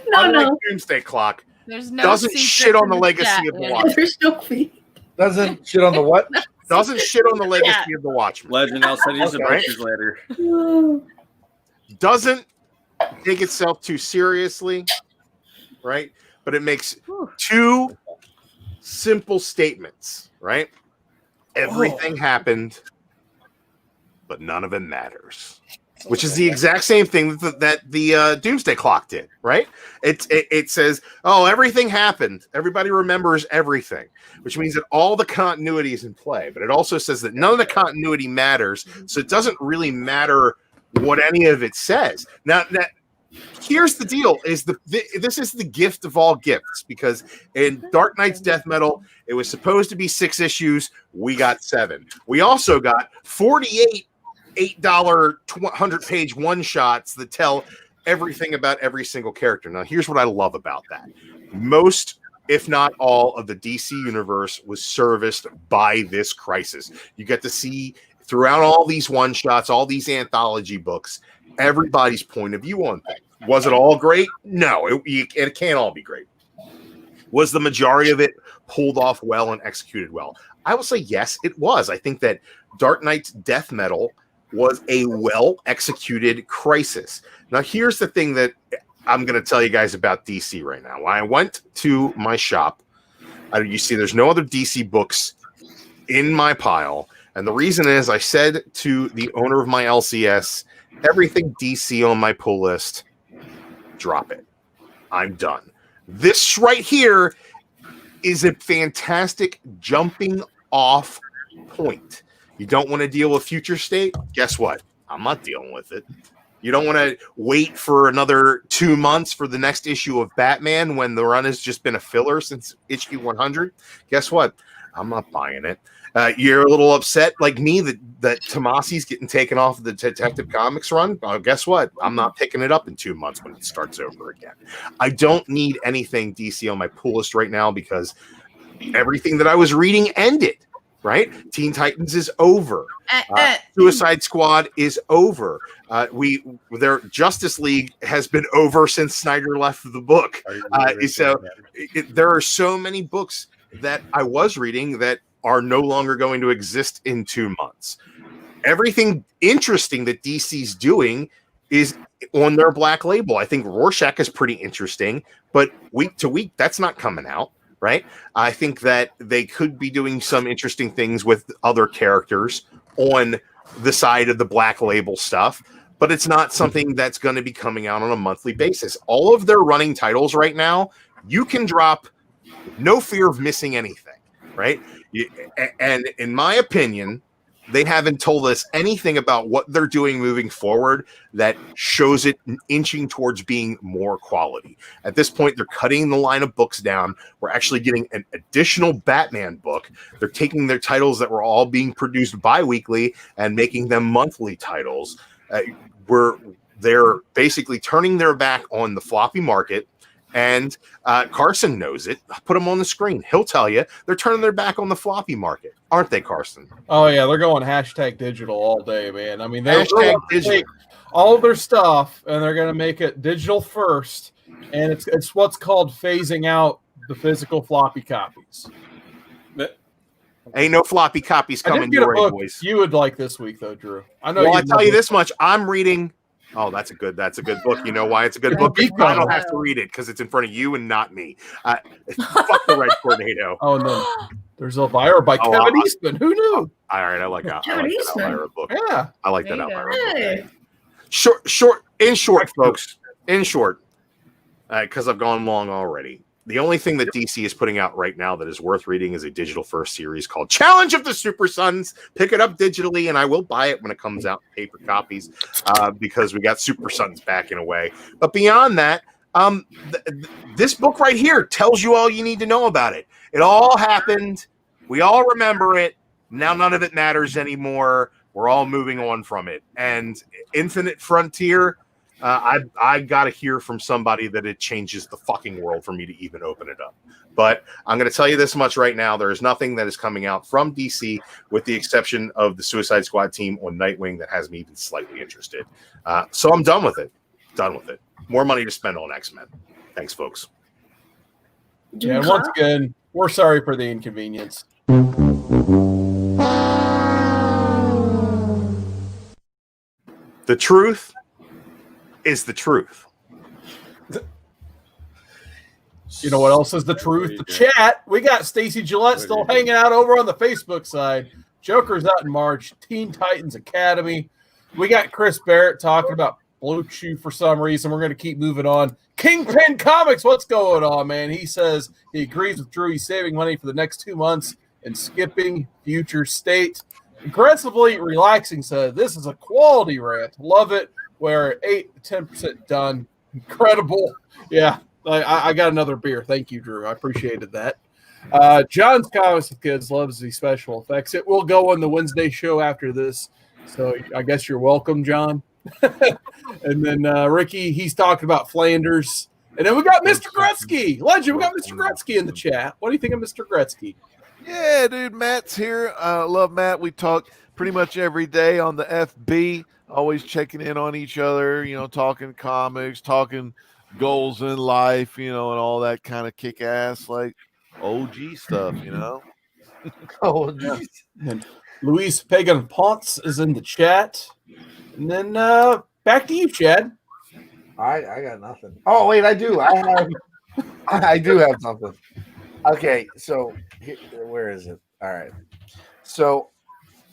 No. Doomsday Clock There's no doesn't secrets shit on in the legacy chat, of the Annie. Watchmen. There's no feet. Doesn't shit on the what? Doesn't shit on the legacy of the Watchmen. Legend else said he's a Okay. bitches later. Doesn't take itself too seriously, right? But it makes two simple statements, right? Everything happened, but none of it matters. Which is the exact same thing that the Doomsday Clock did, right? It says, oh, everything happened. Everybody remembers everything, which means that all the continuity is in play. But it also says that none of the continuity matters, so it doesn't really matter what any of it says. Now, here's the deal: this is the gift of all gifts, because in Dark Knight's Death Metal, it was supposed to be 6 issues. We got 7. We also got 48 $8 100-page one-shots that tell everything about every single character. Now, here's what I love about that. Most, if not all, of the DC universe was serviced by this crisis. You get to see throughout all these one-shots, all these anthology books, everybody's point of view on things. Was it all great? No, it can't all be great. Was the majority of it pulled off well and executed well? I will say yes, it was. I think that Dark Knight's Death Metal was a well-executed crisis. Now, here's the thing that I'm going to tell you guys about DC right now. When I went to my shop, you see there's no other DC books in my pile. And the reason is I said to the owner of my LCS, everything DC on my pull list, drop it. I'm done. This right here is a fantastic jumping off point. You don't want to deal with Future State? Guess what? I'm not dealing with it. You don't want to wait for another 2 months for the next issue of Batman when the run has just been a filler since issue 100? Guess what? I'm not buying it. You're a little upset like me that Tomasi's getting taken off of the Detective Comics run. Guess what? I'm not picking it up in 2 months when it starts over again. I don't need anything DC on my pull list right now because everything that I was reading ended. Right? Teen Titans is over. Suicide Squad is over. Their Justice League has been over since Snyder left the book. There are so many books that I was reading that are no longer going to exist in 2 months. Everything interesting that DC's doing is on their Black Label. I think Rorschach is pretty interesting, but week to week, that's not coming out. Right. I think that they could be doing some interesting things with other characters on the side of the Black Label stuff, but it's not something that's going to be coming out on a monthly basis. All of their running titles right now, you can drop, no fear of missing anything. Right. And in my opinion, they haven't told us anything about what they're doing moving forward that shows it inching towards being more quality. At this point, they're cutting the line of books down. We're actually getting an additional Batman book. They're taking their titles that were all being produced bi-weekly and making them monthly titles. They're basically turning their back on the floppy market. And Carson knows it. Put him on the screen. He'll tell you they're turning their back on the floppy market, aren't they, Carson? Oh yeah, they're going hashtag digital all day, man. I mean, they're Hashtag going to take all of their stuff and they're going to make it digital first, and it's what's called phasing out the physical floppy copies. Ain't no floppy copies coming your way, boys. You would like this week, though, Drew. I know. Well, I tell you this much: I'm reading. Oh, that's a good book. You know why it's a good book? I don't have to read it because it's in front of you and not me. Fuck the Red Tornado. Oh, and then there's Elvira by Kevin Eastman. Who knew? All right, I like that Elvira book. Yeah, I like that Elvira book. In short, folks. In short, because I've gone long already. The only thing that DC is putting out right now that is worth reading is a digital first series called Challenge of the Super Sons. Pick it up digitally, and I will buy it when it comes out in paper copies because we got Super Sons back in a way. But beyond that, this book right here tells you all you need to know about it. It all happened. We all remember it. Now none of it matters anymore. We're all moving on from it. And Infinite Frontier, I got to hear from somebody that it changes the fucking world for me to even open it up. But I'm going to tell you this much right now. There is nothing that is coming out from DC with the exception of the Suicide Squad team on Nightwing that has me even slightly interested. So I'm done with it. Done with it. More money to spend on X-Men. Thanks, folks. Yeah, and once again, we're sorry for the inconvenience. The truth is the truth. You know what else is the truth? The chat. We got Stacy Gillette still hanging out over on the Facebook side. Joker's out in March. Teen Titans Academy. We got Chris Barrett talking about Blue Chew for some reason. We're going to keep moving on. Kingpin Comics, what's going on, man? He says he agrees with Drew. He's saving money for the next 2 months and skipping Future State. Aggressively Relaxing said, this is a quality rant. Love it. We're 8 to 10% done. Incredible. Yeah, I got another beer. Thank you, Drew. I appreciated that. John's Comics with Kids loves the special effects. It will go on the Wednesday show after this. So I guess you're welcome, John. And then Ricky, he's talking about Flanders. And then we got Mr. Gretzky. Legend, we got Mr. Gretzky in the chat. What do you think of Mr. Gretzky? Yeah, dude, Matt's here. Love Matt. We talk pretty much every day on the FB, always checking in on each other, you know, talking comics, talking goals in life, you know, and all that kind of kick-ass, like, OG stuff, you know? Oh, geez. And Luis Pagan Ponce is in the chat. And then back to you, Chad. I got nothing. Oh, wait, I do. I do have something. Okay, so where is it? All right. So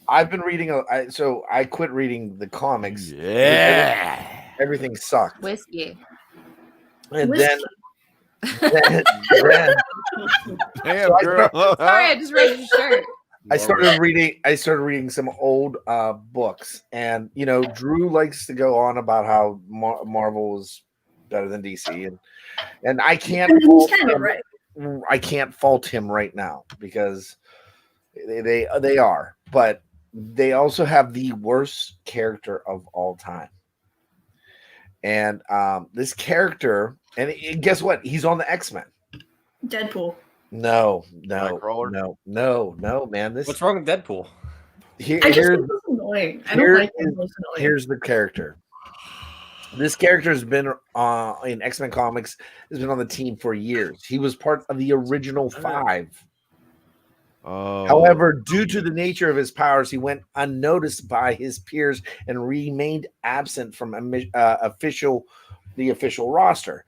I've been reading so I quit reading the comics. Yeah. Everything sucked. Whiskey. And Whiskey. then Damn, So girl. Sorry, I just read your shirt. I started reading some old books, and Drew likes to go on about how Marvel is better than DC, and I can't He's kind of right. I can't fault him right now because they are, but they also have the worst character of all time. And this character, and guess what? He's on the X-Men. Deadpool. No, Nightcrawler? no, man. What's wrong with Deadpool? I just think it's annoying. I don't like him. It's annoying. Here's the character. This character has been in X-Men comics, has been on the team for years. He was part of the original 5. Oh. However, due to the nature of his powers, he went unnoticed by his peers and remained absent from the official roster.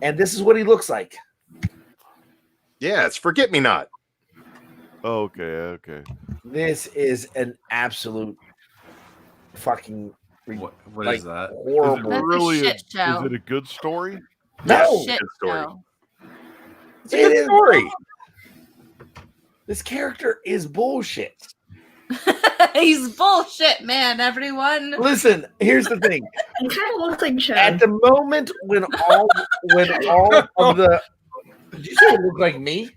And this is what he looks like. Yeah, it's Forget Me Not. Okay. This is an absolute fucking What like, is that? horrible. That's a Really shit show. Is it a good story? No, Shit good story. show. it's a good story. This character is bullshit. He's bullshit, man, everyone. Listen, here's the thing. It kind of looks like At Chad. the moment when all of the did you say it looked like me?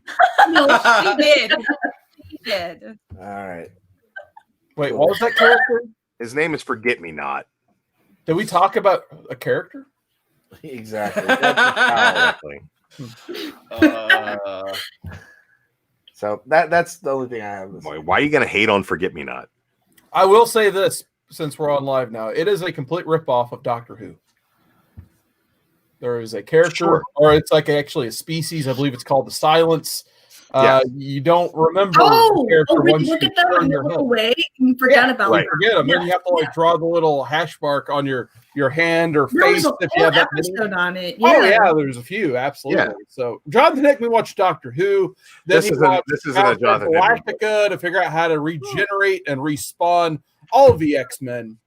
He did. He did. All right. Wait, what was that character? His name is Forget Me Not. Did we talk about a character? Exactly. That's his power. So that's the only thing I have. Boy, why are you gonna hate on Forget Me Not? I will say this, since we're on live now, it is a complete ripoff of Doctor Who. There is a character, Sure. or it's like actually a species. I believe it's called the Silence. Yeah. You don't remember Oh, the character we once look you at them turn and your look head. away and forget Yeah, about right. them. Forget them. Then Yeah, you have to draw the little hash mark on your hand or There was face a if you whole have that many. episode on it. Oh yeah, there's a few, absolutely. Yeah. So Jonathan Hickman watched Doctor Who. Then This he isn't- watched this isn't a Battlestar Jonathan Hickman book. Galactica to figure out how to regenerate and respawn all of the X-Men.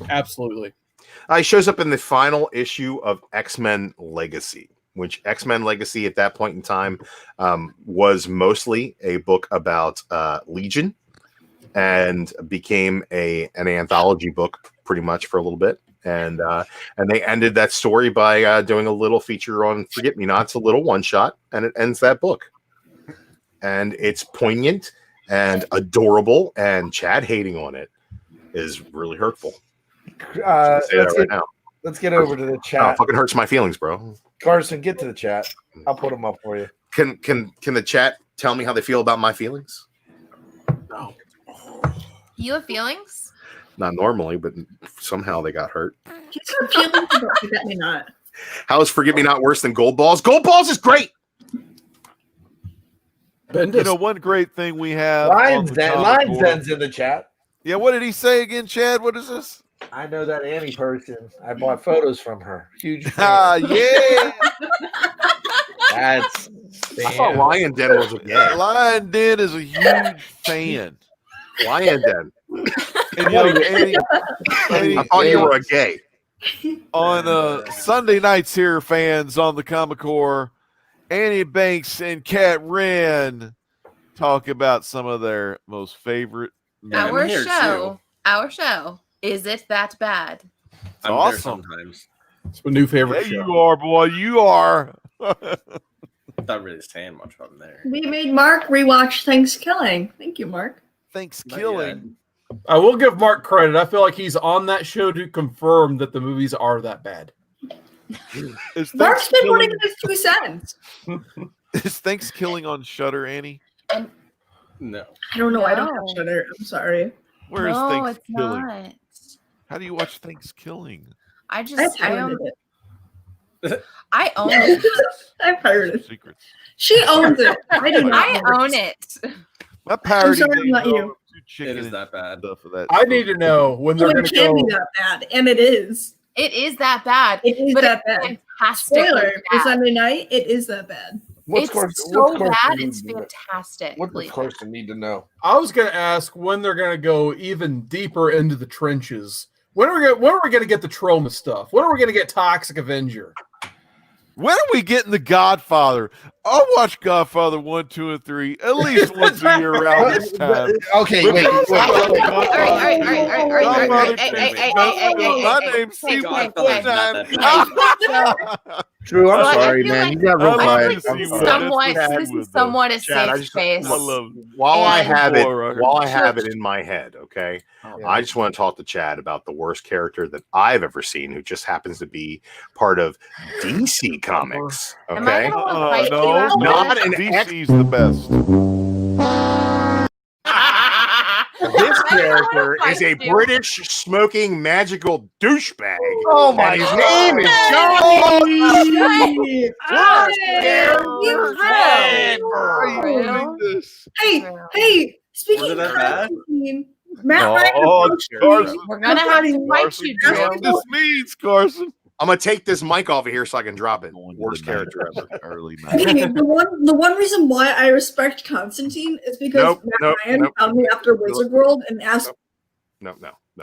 Absolutely. He shows up in the final issue of X-Men Legacy, which X-Men Legacy at that point in time was mostly a book about Legion and became an anthology book pretty much for a little bit. And they ended that story by doing a little feature on Forget Me Not. It's a little one shot, and it ends that book. And it's poignant and adorable, and Chad hating on it is really hurtful. Say that right now. Let's get over to the Oh, it chat. fucking hurts my feelings, bro. Carson, get to the chat. I'll put them up for you. Can the chat tell me how they feel about my feelings? You have feelings? Not normally, but somehow they got hurt. He's got feelings about Forget Me Not. How is Forget Me Not worse than Gold Balls? Gold Balls is great. Bendis. One great thing we have. on the Comic Lions Board- Den's in the chat. Yeah, what did he say again, Chad? What is this? I know that Annie person. I bought photos from her. Huge Ah, fan. yeah. That's I thought Lion Den was a gay. Lion Den is a huge fan. Lion Den. And Annie, I thought you were a gay. on Sunday nights here, fans on the Comic Core, Annie Banks and Kat Wren talk about some of their most favorite Yeah, I'm Our here show. Our show. Is it that bad? I'm awesome. there sometimes. It's my new favorite Yeah, show. you are, boy. You are. Not really saying much from there. We made Mark rewatch Thanksgiving. Thank you, Mark. Thanks, Not killing. I will give Mark credit. I feel like he's on that show to confirm that the movies are that bad. Is Mark's been putting Thanksgiving, in his 2 cents. is Thanksgiving on Shudder, Annie? No. I don't know. I don't have No. Shudder. I'm sorry. Where is No, it's Thanksgiving? not. How do you watch Thanksgiving? I I just I pirated own, it. I own it. I pirated it. Secrets. She owns it. I do not. I own it. My parody sorry, days not are you. over to chicken It is and that bad. stuff of that. I need to know when So they're going it to can go. be that bad, and it is. It is that bad. It is But that it's bad. fantastic. Spoiler for Sunday night. It is that bad. It's so bad. It's fantastic. What does Carson need to know? I was going to ask when they're going to go even deeper into the trenches. When are we going to get the Troma stuff? When are we going to get Toxic Avenger? When are we getting The Godfather? I'll watch Godfather 1, 2, and 3 at least once a year around this time. Okay, wait. All right. My name's Steve Godfather's not that Drew, I'm Well, I sorry, feel man. like- You got real I quiet. like to I'm see sorry. what This is somewhat a Chad, I safe just- space. I love While I And- have it, Boy, while I have it in my head, okay, Yeah. I just want to talk to Chad about the worst character that I've ever seen, who just happens to be part of DC Comics. Am I Okay, gonna fight you no, after not this? an DC's the best. this Am I gonna character fight is a you? British smoking magical douchebag. Oh my And his God. name is Johnny. Hey, speaking Was it of that bad? Constantine, Matt Oh, Ryan approached me. Carson. We're gonna have to fight Carson, you, guess Drew. what this means, Carson? I'm gonna take this mic off of here so I can drop it. Going to Worst the character night. ever. Early night. Hey, the one reason why I respect Constantine is because Matt Ryan found me after Wizard World and asked. No.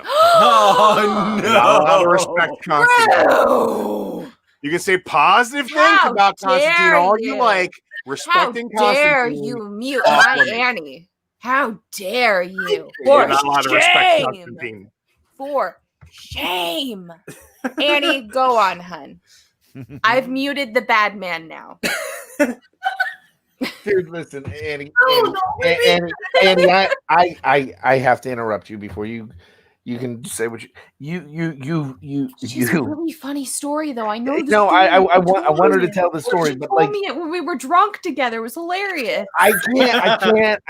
Oh You're not allowed to respect Constantine. Drew! You can say positive things How about Constantine dare all you you. like. How Respecting dare Constantine. you mute off my limits. Annie? How dare you? You're For not allowed to respect shame! Constantine. For shame! Annie, go on, hun. I've muted the bad man now. Dude, listen, Annie. Oh, no, Annie, I have to interrupt you before you can say what you She's a really funny story, though. I know. The No, story. I You told want her to me tell the it. story, She but told like me it when we were drunk together. It was hilarious. I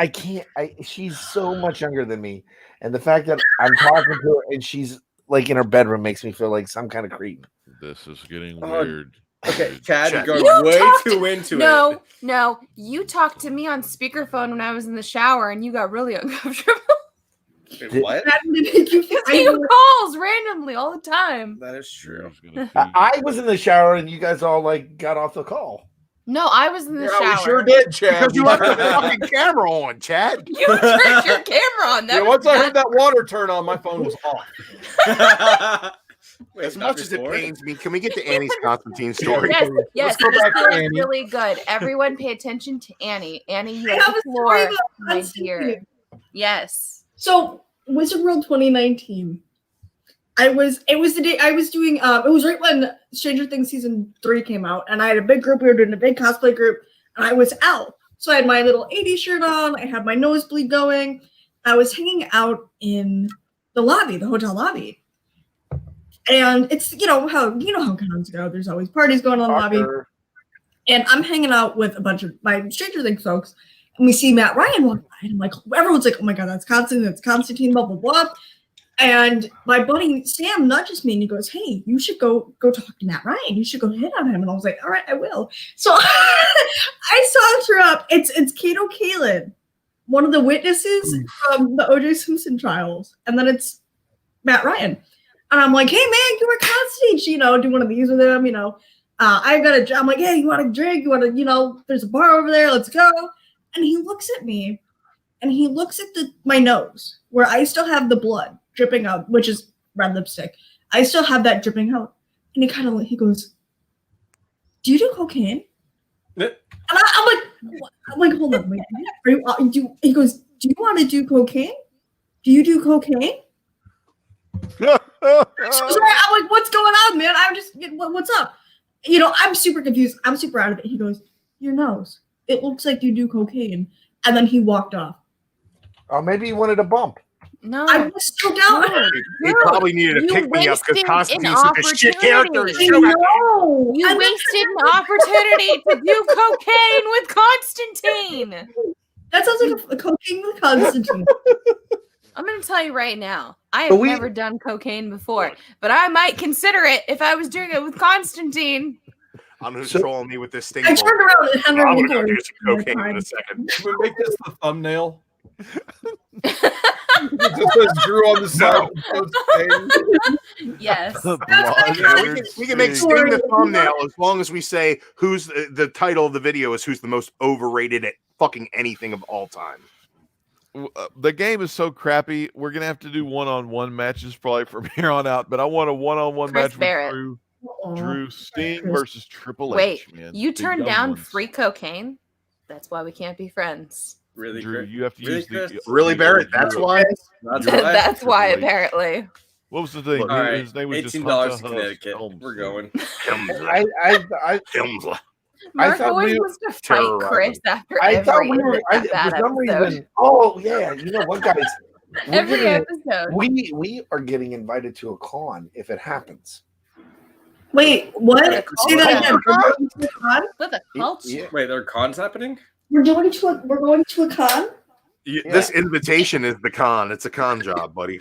can't. She's so much younger than me, and the fact that I'm talking to her and she's like in her bedroom makes me feel like some kind of creep. This is getting Oh, weird. Okay, Chad, Chad. you're You going way talked- too into it. No. You talked to me on speakerphone when I was in the shower, and you got really uncomfortable. Wait, what? That didn't make you feel- You calls randomly all the time. That is true. He's gonna I was in the shower and you guys all like got off the call. No, I was in the Yeah, shower. we sure did, Chad. Because you left the fucking camera on, Chad. You turned your camera on. That Yeah, was once I bad. heard that water turn on, my phone was off. Wait, As not much as it before? pains me, can we get to Annie's Constantine story? Yes, go this back to story is Annie. really good. Everyone pay attention to Annie. Annie, you I have have the a story floor, about my Constantine. dear. Yes. So Wizard World 2019. It was the day I was doing it was right when Stranger Things season 3 came out, and I had a big group, we were doing a big cosplay group, and I was out. So I had my little 80s shirt on, I had my nosebleed going. I was hanging out in the lobby, the hotel lobby. And it's how cons go. There's always parties going on in the lobby. And I'm hanging out with a bunch of my Stranger Things folks, and we see Matt Ryan walk by, and I'm like, everyone's like, oh my God, that's Constantine, blah, blah, blah. And my buddy Sam nudges me and he goes, hey, you should go talk to Matt Ryan. You should go hit on him. And I was like, all right, I will. So I saunter up. It's Kato Kalin, one of the witnesses from the O.J. Simpson trials. And then it's Matt Ryan. And I'm like, hey, man, you were Constantine. Do one of these with him, I got a job. I'm like, hey, you want a drink? You want to, there's a bar over there. Let's go. And he looks at me and he looks at my nose where I still have the blood dripping out, which is red lipstick. I still have that dripping out. And he goes, do you do cocaine? And I'm like, hold on, wait. He goes, do you want to do cocaine? Do you do cocaine? So I'm like, what's going on, man? I'm just, what's up? I'm super confused. I'm super out of it. He goes, your nose. It looks like you do cocaine. And then he walked off. Oh, maybe he wanted a bump. No. I was so down. He probably needed to You pick me up because wasted Constantine's an such a shit character. opportunity. Show back. No. You wasted an opportunity to do cocaine with Constantine. That sounds like a cocaine with Constantine. I'm going to tell you right now, I But have we- never done cocaine before, but I might consider it if I was doing it with Constantine. I don't know who's So- trolling me with this thing. I turned around and Henry I'm gonna go Winkler do was some in my cocaine in time. a second. Can we make this the thumbnail? It just says Drew on the side. Yes. Yeah, we can make Sting. Sting the thumbnail as long as we say who's the title of the video is who's the most overrated at fucking anything of all time. The game is so crappy. We're gonna have to do one-on-one matches probably from here on out. But I want a one-on-one Chris match Barrett. with Drew. Drew Sting versus Triple Wait, H. Man, you the turned young down ones. free cocaine? That's why we can't be friends. Really, Drew, Chris? you have to Really, use the Chris? Really, Barrett? That's why. That's You're- why. That's why, Triple H. apparently. What was the thing? All right, His name was just $18 Hunter to Connecticut. Holmes. We're going. I Filmsla. Mark thought always we- wants to fight terrorizing. Chris after I every thought we were. I, bad for some episode. reason. Oh yeah, you know what, guys? We're Every getting- episode. we are getting invited to a con if it happens. Wait, what? Yeah, Say that again. We're going to a con? With a cult? Yeah. Wait, there are cons happening? We're going to a con? This invitation is the con. It's a con job, buddy.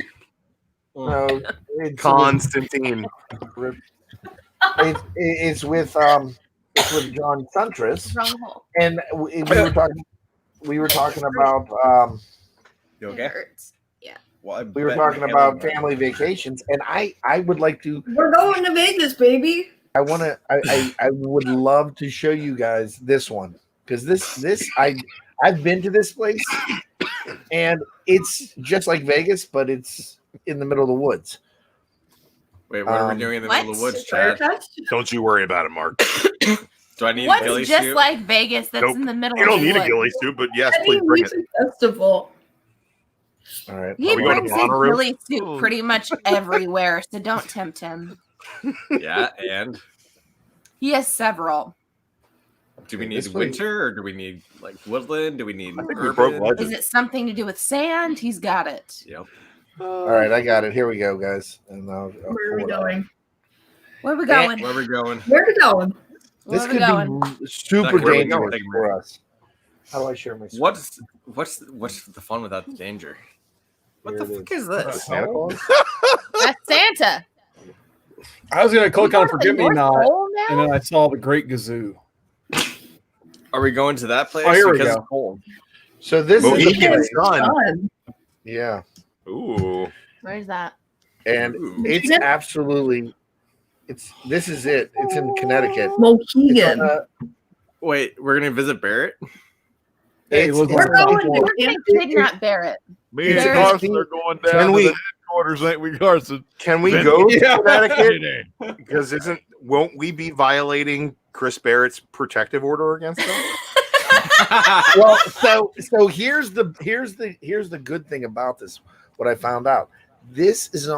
No, it's Constantine. it's with John Suntress, Wrong hole. and we were talking about You It okay? hurts. Well, we were talking about family vacations, and I would like to. We're going to Vegas, baby. I want to. I would love to show you guys this one because this I've been to this place, and it's just like Vegas, but it's in the middle of the woods. Wait, what are we doing in the middle of the what? woods, Fire Chad? test? Don't you worry about it, Mark. Do I need a What's ghillie just suit? like Vegas that's Nope. in the middle You of don't the need a woods? ghillie suit, but yes, I please mean, bring it. music festival. All right. He Are we going to brings his Bonnaroo? ghillie suit pretty much everywhere, so don't tempt him. Yeah, and He has several. do we need This way- winter or do we need like woodland? Do we need I think we urban? broke Is legend. it something to do with sand? He's got it. Yep. All right, I got it. Here we go, guys. And I'll Where are we pull it up. going? Where are we going? Where are we going? Where are we going? This Where are we could going? be super Where are we dangerous going? for us. How do I share my screen? What's the fun without the danger? What Here the it fuck is. is this? Santa Claus? That's Santa. I was gonna click You on go to the Forget Me North Not, Pole now? and then I saw the Great Gazoo. Are we going to that place? Oh, here we Because go. it's cold. So this is Mohegan the place. Sun. Fun. Yeah, Ooh. Where's that? and Ooh. it's Mohegan? absolutely. This is it. It's in Connecticut. It's Mohegan. on Wait, we're gonna visit Barrett? Hey, It's- look, We're going to We're gonna kidnap Barrett. Me and There- Carson are going down Can to we- the headquarters, ain't we, Carson? Can we Vinny. go to Yeah. Connecticut? Because won't we be violating Chris Barrett's protective order against him? well, so here's the good thing about this. What I found out, this is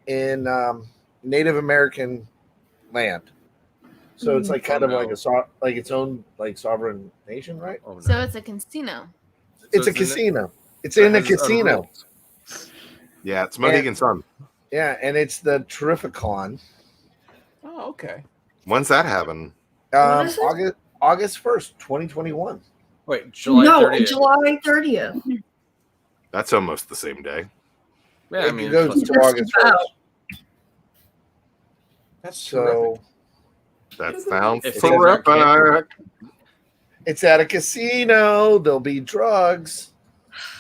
in Native American land, so it's like kind Oh, of no. like its own like sovereign nation, right? Oh, no. So it's a casino. It's a it's in it- casino. It's so it in a has its own casino. rules. Yeah, it's Mohegan Sun. Yeah, and it's the Terrificon. Oh, okay. When's that happen? What is it? August 1st, 2021. Wait, July No, 30th. July 30th. That's almost the same day. Yeah, I It mean, goes it's to Just August about. 1st. That's So That sounds If things aren't terrific. it's at a casino. There'll be drugs.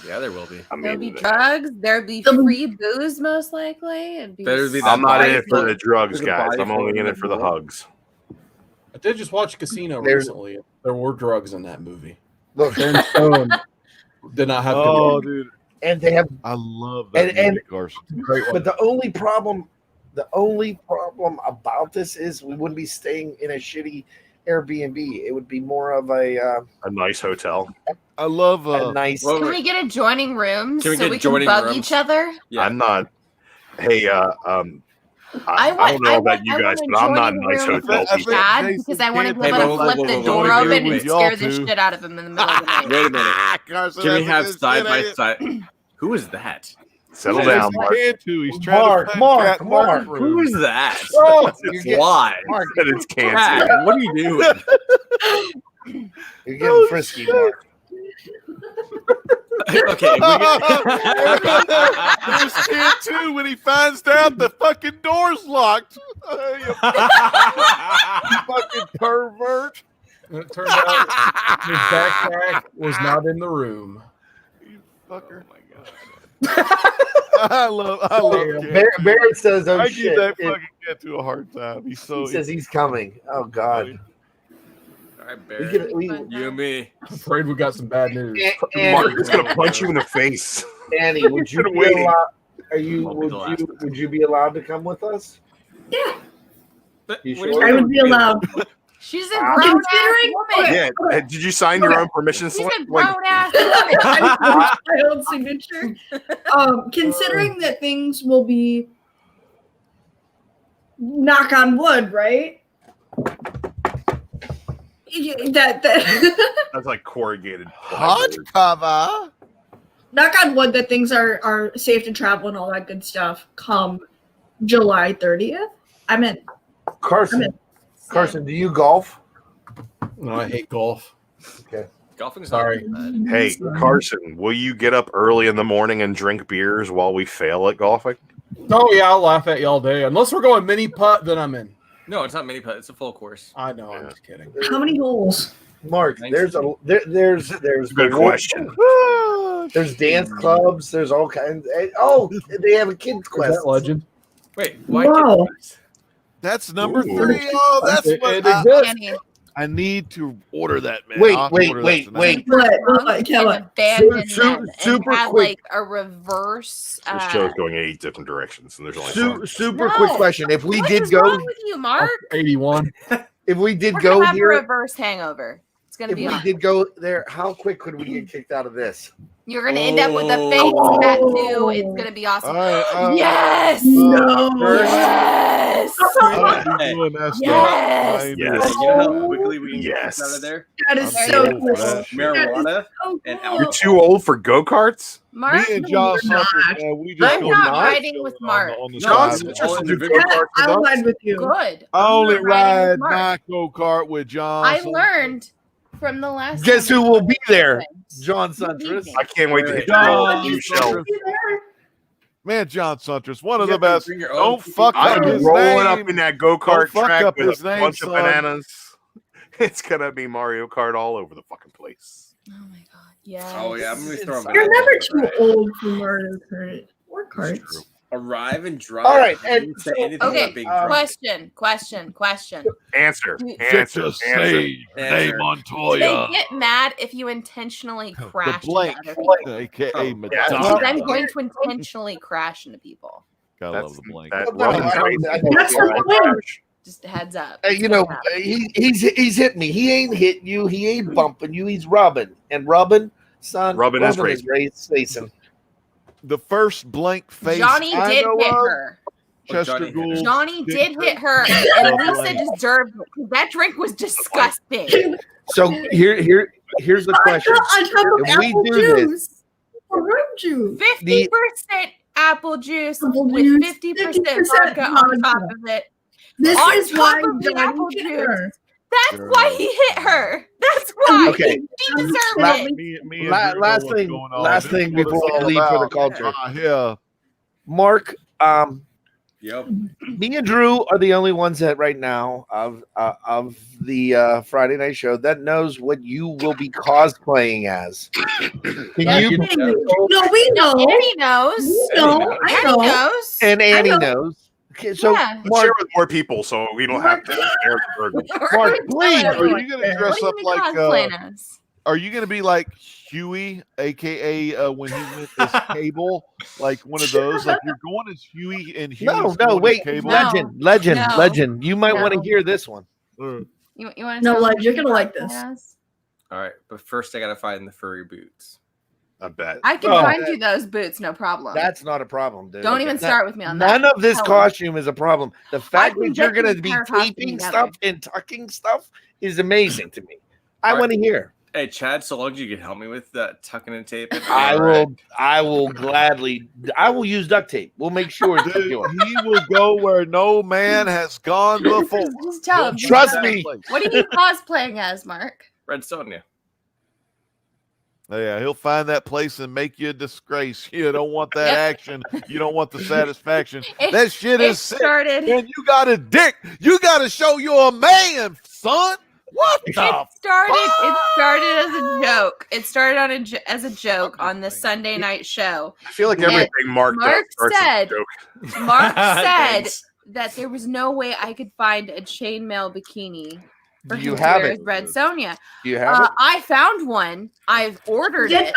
yeah, there will be. I There'll be mean, drugs. There'll be free booze, most likely. It'd be Better be that I'm not in buy it for for- the drugs, there's a guys. buy I'm only for in it for the more. hugs. I did just watch Casino There's- recently. There were drugs in that movie. Look, Sharon Stone did not have Oh, to dude, and they have I love that And- movie, Carson. be a great one. But the only problem about this is we wouldn't be staying in a shitty Airbnb. It would be more of A nice hotel. I love a nice. Well, Can we get adjoining rooms Can we so get we can adjoining bug rooms? each other? Yeah. I'm not. Hey, I I don't know want- about you I guys, want but I'm not adjoining nice rooms. hotel I people. think Bad Jason because I want to can't be able Hey, to whoa, flip whoa, the whoa, door whoa, open wait, and wait, y'all scare the two. shit out of him in the middle of the night. Wait a minute. Carson, Can we that's a have good side shit, by ain't it? side? Who is that? Settle Jason down, Mark. can too. He's trying Mark, to find Mark, Cat Mark. Mark's Who room. is that? Oh, It's you're getting, Why? Mark, And it's cancer. Brad, what are you doing? you're getting frisky, Mark. Okay. There's kid too when he finds out the fucking door's locked. You fucking pervert. And it turned out his backpack was not in the room. You fucker. Oh my god. I love Cat. Barrett says, "Oh I shit!" give that It- fucking cat to a hard time. He's so he says he's coming. Oh god. All right, We Barry. could, we, You and me. I'm afraid we got some bad news. Mark is gonna punch you in the face. Annie, would you Been be waiting. allowed? Are you? Won't be the last Would you be allowed to come with us? Yeah. But You what do sure? I would be allowed. She's a grown ass Considering- woman. Yeah. Did you sign your own permission She's slip? a grown ass woman. I need my own signature. Considering that things will be knock on wood, right? Yeah, that That's like corrugated. Hot cover. knock on wood that things are safe to travel and all that good stuff come July 30th. I'm in. Carson, do you golf? No, I hate golf. Golfing's Sorry. not bad. Hey, Carson, will you get up early in the morning and drink beers while we fail at golfing? Oh yeah, I'll laugh at you all day. Unless we're going mini putt, then I'm in. No, it's not mini putt. It's a full course. I know. I'm just kidding. How many holes? Mark, there's Good question. There's dance clubs. There's all kinds. Oh, they have a kids Is quest. that legend? Wait, why? Whoa. That's number Ooh. 3. Oh, that's It what exists. Kenny, I need to order that, man. Wait, I'll wait, order that wait, tonight. wait. What? Kella. and abandoned Su- them super and had quick. like a reverse. This show's going 8 different directions, and there's only Super No. quick question. If we what did is go, wrong with you, Mark? 81. if we did We're go gonna have a here, reverse hangover. It's gonna if be we on. did go there, how quick could we get kicked out of this? You're gonna end up with a face Oh. tattoo. It's gonna be All awesome. right, Yes. No. Yes. I'll be doing that stuff. Yes. I Yes. You know. know how quickly we can get Yes. this out of there? That is I'm so too old for cool. that shit. Marijuana So and cool. You're too old for go-karts? Mark, Me and John you're not. Sumpers, man, we just I'm go not nuts riding with on the- Mark. on the John side. Sumpers All do individual. go-karts with I'll us? ride with you. good. I only I'm not riding with ride Mark. my go-kart with John. I Sumpers. learned from the last. Guess time who we will went be there? to John Suntress. I can't wait to hit the John road. You shall. Sumpers. Man, John Suntress, one of You the have to best. bring your own Don't cookie fuck cutter. up I'm his rolling up name. in that go-kart Don't fuck track up with his a name, bunch of son. bananas. It's gonna be Mario Kart all over the fucking place. Oh my god. Yes. Oh yeah, I'm gonna be throwing. You're bananas never at too Ryan. old for Mario Kart or It's carts. true. Arrive and drive. All right, You and didn't say so- anything Okay, about being drunk. Question. Answer. You- Answer. Victor Answer. Sage, Answer. Nate Do they Montoya, get mad if you intentionally crash the blank, into other people? aka Oh, yeah. Because Madonna. I'm going to intentionally crash into people. Gotta That's love the blank. that No, Roman I don't- Reigns. I don't That's care. the point. Just a heads up. You know, he's hit me. He ain't hitting you. He ain't bumping you. He's rubbing and rubbing, son. Rubbing is racing. The first blank face Johnny I did know hit of, her. Chester Johnny hit her. Gould. Johnny did hit her, and Lisa deserved it. That drink was disgusting. So here's the question. On top of If we apple do this- juice. Or room juice. 50% apple juice Apple with juice, 50% 50% vodka on top vodka. of it. This On is top why of the Johnny apple hit juice. her. That's why he hit her. That's why. Okay. He deserved La- it. Me and Drew Last know what's thing, going on. last This thing is what before it's we all leave for the about. culture. Yeah. Mark, Yep. me and Drew are the only ones that right now of the Friday night show that knows what you will be cosplaying as. Can Yeah, you? No, we know. Annie knows. We know. I Annie know. knows. And Annie I know. knows. Okay, so Yeah. Let's Mark, share with more people so we don't have to share the burden. Mark, please, Are you gonna What dress do you up mean like? cosplaying as? Are you gonna be like Huey, aka when he went as Cable, like one of those? Like you're going as Huey and Huey. no, wait, Cable. No. legend. You might want to No. hear this one. You want to No, like, you're gonna like this. All right, but first I gotta find the furry boots. I bet. I can Oh. find you those boots, no problem. That's not a problem, dude. Don't even start with me on that. None of this Tell 'em. costume is a problem. The fact can that you're get the going to be entire costume taping together. stuff and tucking stuff is amazing to me. I All right. want to hear. Hey Chad, so long as you can help me with that tucking and taping. I will gladly. I will use duct tape. We'll make sure it's Dude, secure. he will go where no man has gone before. Just tell him. Trust me. What are you cosplaying as, Mark? Red Sonja. Yeah, he'll find that place and make you a disgrace. You don't want that Yep. action. You don't want the satisfaction. It- That shit It is sick. started. Man, you got a dick. You got to show you're a man, son. What the? It started as a joke. It started as a joke on the Sunday night show. I feel like And everything Mark does Mark starts as a said- joke. Mark said Thanks. that there was no way I could find a chainmail bikini for Do you him to have wear it? as Red Sonja. Do you have it? I found one. I've ordered Yeah. it.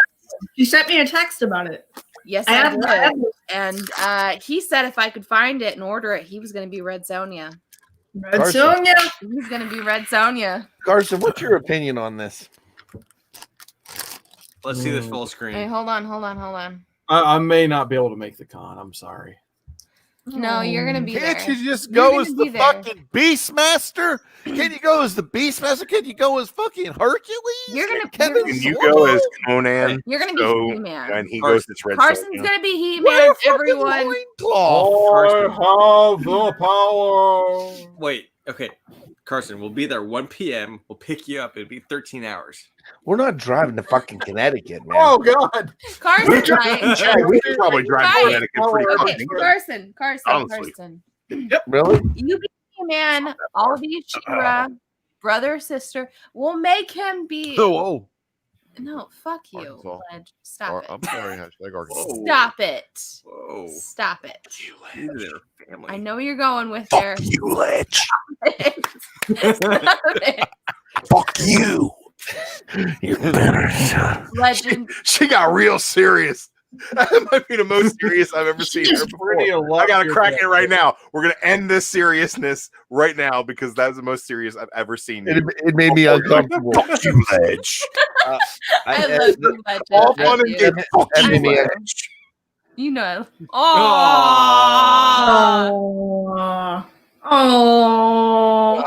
You sent me a text about it. Yes, I I have, I did. have And he said if I could find it and order it, he was going to be Red Sonja. Red Carson. Sonja. He's gonna be Red Sonja. Carson, what's your opinion on this? Let's see this full Hey, screen. hold on. I may not be able to make the con. I'm sorry. No, you're gonna be Can't there. you just You're go gonna as be the there. fucking Beastmaster? Can you go as the Beastmaster? Can you go as fucking Hercules? You're gonna- Kevin you're- Can you Sorbo? go as Conan? You're gonna be So, He-Man. and he goes as Red Carson's Sonja? gonna be He-Man. Wear a fucking Everyone. loincloth. Carson. have the power. Wait, okay. Carson, we'll be there 1 p.m. We'll pick you up. It'll be 13 hours. We're not driving to fucking Connecticut, man. Oh God! Carson, right? Yeah, we could probably drive Right. to Connecticut pretty Okay, fucking quick. Carson. Really? You be He-Man. I'll be She-Ra. Brother, sister. We'll make him be. Oh, No, fuck you. Arkansas. Ledge. Stop it. I'm sorry. Hashtag Arkansas. Whoa. Stop it. Whoa. Stop it. These are their family. I know you're going with there. You ledge. Stop it. Fuck you. You better son. Legend. She got real serious. That might be the most serious I've ever seen her before. I gotta crack it right now. We're gonna end this seriousness right now because that's the most serious I've ever seen. It made me uncomfortable. Fuck you, ledge. I love you, Legend. All I fun and do. games. Fuck that you, made me ledge. You know. Oh. Oh.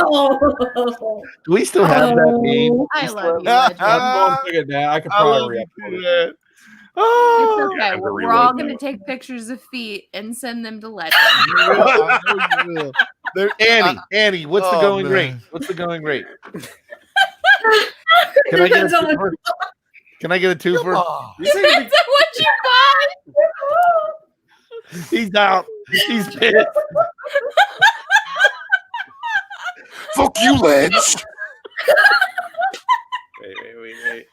Oh. Do we still have that meme? I love you, Ah, Legend. I'm going to take it down. I could I love probably you re-upload too, it. man. It's Oh, okay. I'm We're gonna all reload going to that. take pictures of feet and send them to Legend. I know you will. There, Annie, what's the Oh, going man. rate? What's the going rate? It Can I get a depends on twofer? Can I get a twofer? Oh, You think Depends on what you buy. He's out. He's pissed. Fuck you, ledge. Wait.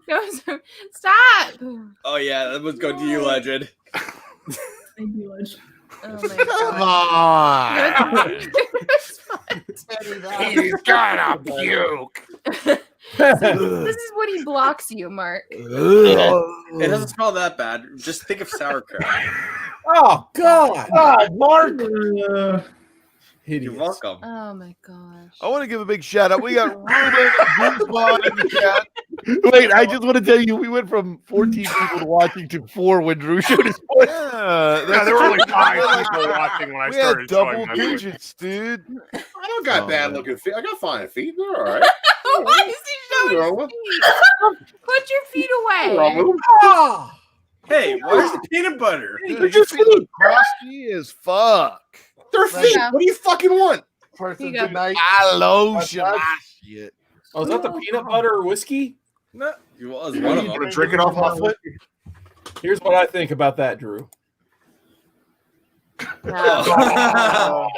No, stop. Oh yeah, that was going to you, Legend. Thank you, Ledge. Oh my come god. on. He's gonna puke. This is what he blocks you, Mark. It doesn't smell that bad. Just think of sauerkraut. Oh God! God, Mark. You're Hideous. welcome. Oh my gosh. I want to give a big shout out. We got Ruben Guzman in the chat. Wait, I just want to tell you, we went from 14 people watching to 4 when Drew showed his voice. Yeah, Yeah, there were only 5 people watching when I we had started double showing my voice. digits, dude. I don't got Oh, bad man. looking feet. I got fine feet. They're all right. Why is he showing Wrong his feet? Put your feet Nothing wrong away. with 'em. Ah! Hey, where's the peanut butter? Dude, your feet look crusty as fuck. They're feet. Yeah. What do you fucking want? Person, Here you go. good night. I lotion That's- my shit. Oh, is that the peanut butter whiskey? No, you was one of You them. gonna drink it off my foot? Here's what I think about that, Drew. No.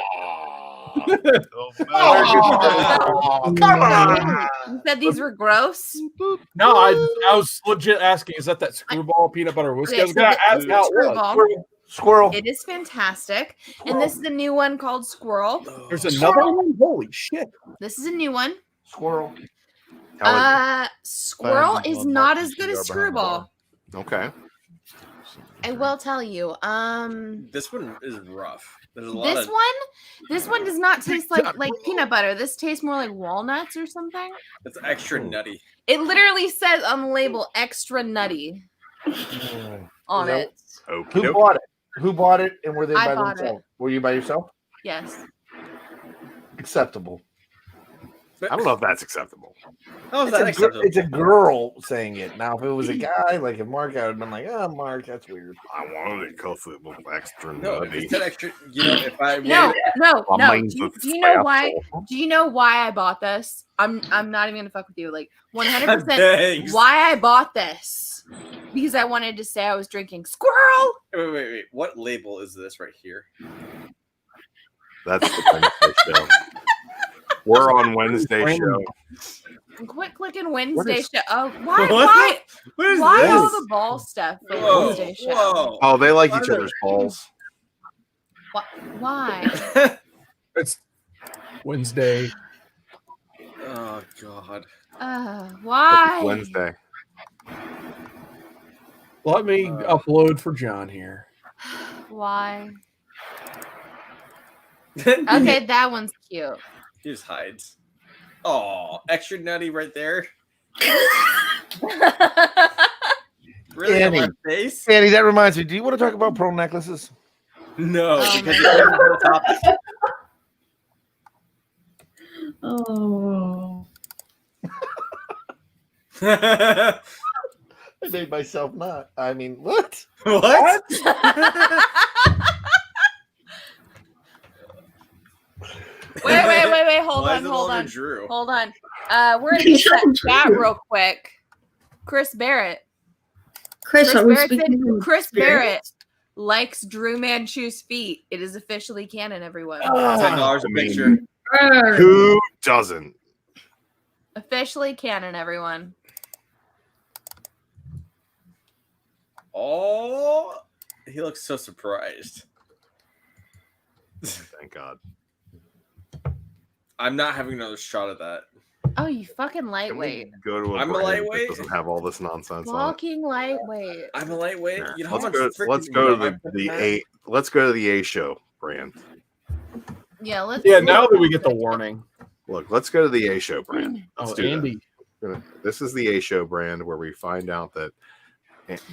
Oh, come on. You said these were gross. No, I was legit asking, is that screwball peanut butter whiskey? I was gonna ask how it was. Screwball. Squirrel. It is fantastic. And this is a new one called Squirrel. There's another one? Holy shit. This is a new one. Squirrel. Squirrel is not as good as Screwball. Okay. I will tell you. This one is rough. There's a lot This one does not taste like peanut butter. This tastes more like walnuts or something. It's extra nutty. It literally says on the label extra nutty on Is that- it. Who Okey-doke. bought it? Who bought it and were they I by bought themselves? Were you by yourself? Yes. Acceptable. I don't know if that's acceptable. How is It's that a, acceptable? it's a girl saying it. Now, if it was a guy, like if Mark, I would have been like, oh, Mark, that's weird. I wanted it because it was extra No, if nutty. it said extra, you know, if I No. My Do mind's you, a do you know why? asshole. Do you know why I bought this? I'm not even gonna fuck with you. Like 100%. Thanks. Why I bought this? Because I wanted to say I was drinking Squirrel. Wait. What label is this right here? That's the Wednesday show. We're on Wednesday show. Quit clicking Wednesday is- show. Oh, why? What? What is Why all this? the ball stuff for Whoa, Wednesday show? whoa. Oh, they like Why each are other's balls. Why? It's Wednesday. Oh God. Why? It's Wednesday. Let me upload for John here. Why? Okay, that one's cute. He just hides. Oh, extra nutty right there. Really, on my Annie. face? Annie, that reminds me. Do you want to talk about pearl necklaces? No, Oh because my it's the topic. Oh. I made myself not. I mean, what? What? Wait. Hold Why on, is it hold over on. Drew? Hold on. We're gonna get to that chat real quick. Chris Barrett. Chris, are we speaking from Chris experience? Barrett likes Drew Manchu's feet. It is officially canon, everyone. $10 a I mean, picture. Burn. Who doesn't? Officially canon, everyone. Oh, he looks so surprised. Thank God. I'm not having another shot of that. Oh, you fucking Can we lightweight. go to a I'm a brand lightweight. that doesn't have all this nonsense on it. Walking lightweight. I'm a lightweight. Yeah. You know how Let's much go. Let's freaking go nut I to put the in that? A. Let's go to the A show brand. Yeah, let's. Yeah, now that we get the warning. Look, let's go to the A show brand. Let's Oh, do that. Andy. This is the A show brand where we find out that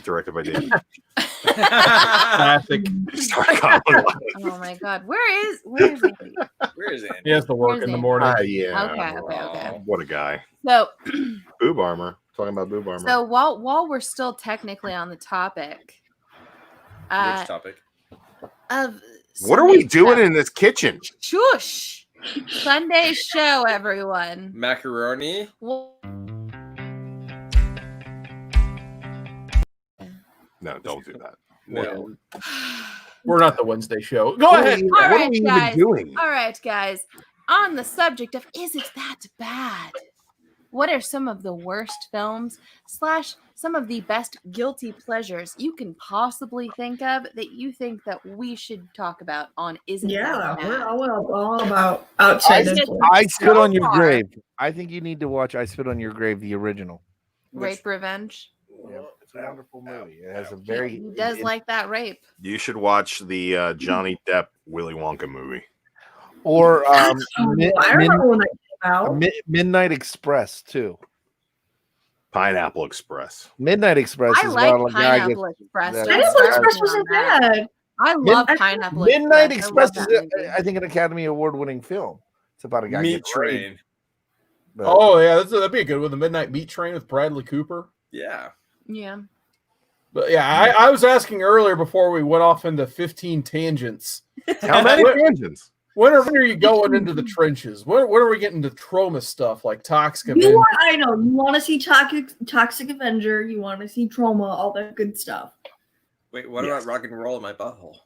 directed by David. Classic. Oh my god, where is Andy? Where is Andy? He has to work Where's in the Andy? morning. Yeah. Okay. What a guy. So, Boob armor. Talking about boob armor. so while we're still technically on the topic, Which topic? of What are we Sunday's doing show. in this kitchen? Shush! Sunday show, everyone. Macaroni. Well, No, don't do that. No. We're not the Wednesday show. Go What are ahead. we- All what right, are we even guys. doing? All right, guys. On the subject of is it that bad? What are some of the worst films / some of the best guilty pleasures you can possibly think of that you think that we should talk about on Is It Yeah, That we're Bad? all about outside I- influence. I Spit on Your far. Grave. I think you need to watch I Spit on Your Grave, the original. Rape Revenge. Yeah, it's a wonderful movie. It has a very. He does like that rape. You should watch the Johnny Depp Willy Wonka movie. Or I remember when that came out. Midnight Express too. Pineapple Express. Midnight Express I is like about a guy Pineapple gets. Express. that- Don't Pineapple start Express me wasn't on that. bad. I love Pineapple Midnight Express. Express I love is, that movie. I think, an Academy Award-winning film. It's about a guy Meat gets raped, Train. but- Oh yeah, that'd be a good one. The Midnight Meat Train with Bradley Cooper. Yeah. Yeah. But yeah, I was asking earlier before we went off into 15 tangents. How many What- tangents? When are you going into the trenches? When are we getting to trauma stuff like Toxic You Avenger? want, I know. You want to see Toxic Avenger. You want to see Trauma. All that good stuff. Wait, what Yes. about rock and roll in my butthole?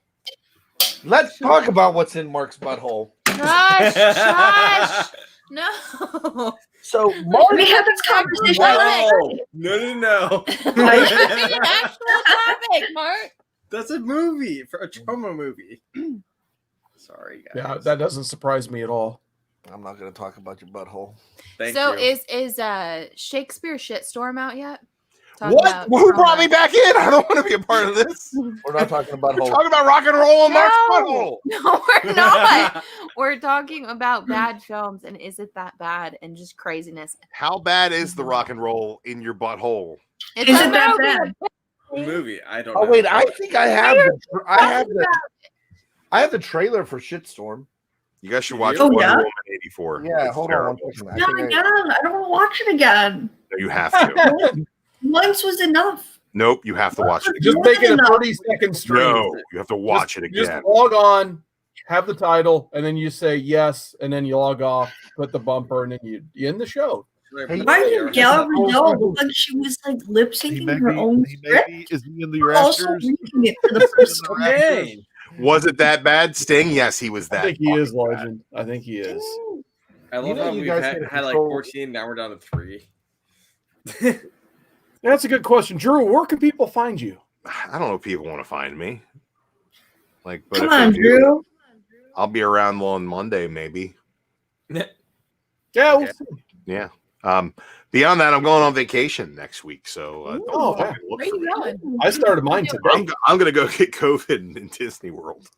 Let's talk about what's in Mark's butthole. Shush! No. So We had this conversation. No. An actual topic, Mark. That's a movie for a trauma movie. Sorry, guys. Yeah, that doesn't surprise me at all. I'm not going to talk about your butthole. Thank So you. is Shakespeare Shitstorm out yet? Talking What? about Who brought trauma. me back in? I don't want to be a part of this. We're not talking about We're butthole. talking about rock and roll and Mark's No. butthole. No, we're not. We're talking about bad films and is it that bad and just craziness. How bad is the rock and roll in your butthole? It's Is a it that movie. bad? movie. I don't know. Oh wait, I think I have I have the trailer for Shitstorm. You guys should watch Oh, Wonder yeah? Woman 84. Yeah, It's hold on terrible. one second. I Not think I- again. I don't want to watch it again. No, you have to. Once was enough. Nope, you have to watch it. Just More make it a than enough. 30-second stream. No, you have to watch it Just again. log on, have the title, and then you say yes, and then you log off, put the bumper, and then you end the show. Hey, Why did Gal Oh, Gadot look like she was like lip syncing her own script? Is he in the Also rafters? reading it for the first time. Hey. Was it that bad, Sting? Yes, he was I that. think he is fucking bad. legend. I think he is. I love You know how you we've guys had can like control- 14. Now we're down to 3. That's a good question. Drew, where can people find you? I don't know if people want to find me. Like, but Come if they on, do, Drew. I'll be around on Monday, maybe. Yeah, we'll Okay. see. Yeah. Beyond that, I'm going on vacation next week, so don't Oh, fucking look Where for you me. going? I started mine today. I'm gonna go get COVID in Disney World.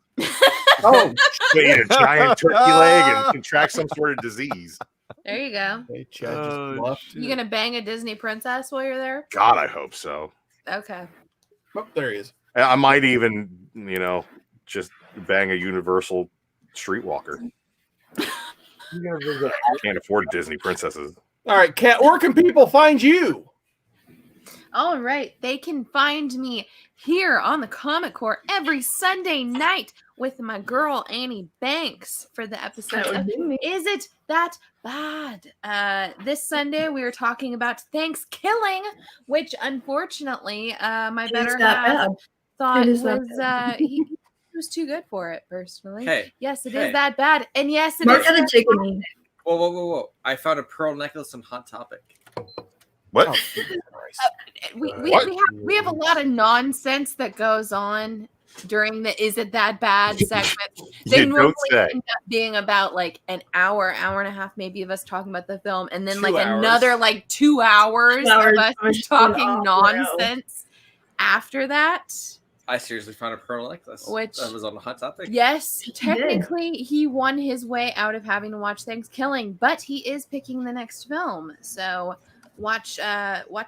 Oh, They eat a giant turkey leg and contract some sort of disease. There you go. Hey, Chad just Oh, bluffed. shit. You gonna bang a Disney princess while you're there? God, I hope so. Okay. Oh, there he is. I might even, just bang a Universal Streetwalker. you're gonna visit. Can't afford Disney princesses. All right, Kat, where can people find you? All right. They can find me here on the Comic Core every Sunday night with my girl Annie Banks for the episode That would of be me. Is It That Bad? This Sunday we are talking about Thanksgiving, which unfortunately my It's better that half bad. thought It is that was he was too good for it personally. Hey, Yes, it is hey. that bad. And yes, it Mark is had a that chicken meat. whoa! I found a pearl necklace on Hot Topic. What? Oh, Jesus Christ. What? we have a lot of nonsense that goes on during the Is It That Bad segment. They You normally don't say. end up being about like an hour and a half, maybe of us talking about the film, and then 2 like hours. another like 2 hours, 2 hours of us of just talking going off rails. nonsense after that. I seriously found a pearl necklace. Which- that was on Hot Topic. Yes, did. technically he won his way out of having to watch Thanksgiving, but he is picking the next film. So watch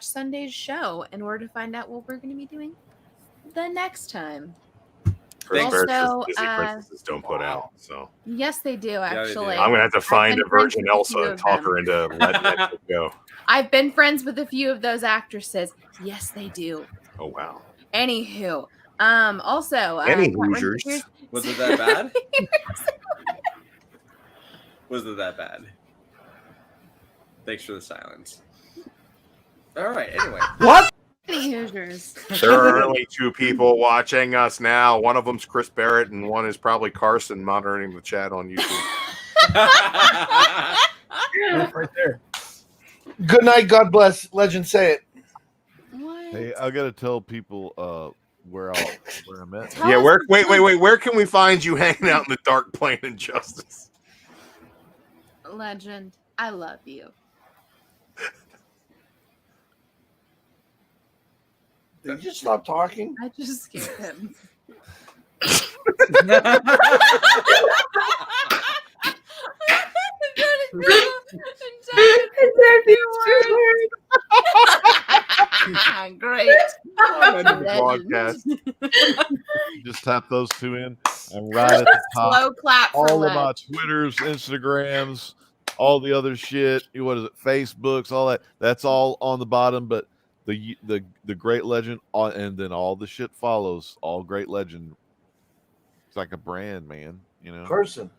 Sunday's show in order to find out what we're going to be doing the next time. Chris Also, Barrett says Disney princesses don't put out. So Yes, they do they do. actually. I'm gonna have to find been a Virgin friends with a few Elsa and of talk them. her into letting that shit go. I've been friends with a few of those actresses. Yes, they do. Oh wow. Anywho, also, Any Catherine, Hoosiers? here's- Was it that bad? Was it that bad? Thanks for the silence. All right. Anyway, What? Any Hoosiers. There are only 2 people watching us now. One of them's Chris Barrett, and one is probably Carson monitoring the chat on YouTube. That's right there. Good night. God bless. Legend say it. What? Hey, I gotta tell people where I'm at. Tell Yeah, us where? the Wait. truth. Where can we find you hanging out in the dark playing Injustice? Legend, I love you. Did you just stop talking? I just scared him. Great. End of the Legend. broadcast. Just tap those 2 in and right at the top. Slow clap for All of my Ledge. Twitters, Instagrams, all the other shit. What is it? Facebooks, all that. That's all on the bottom. But the Great Legend, and then all the shit follows. All Great Legend. It's like a brand, man. Carson.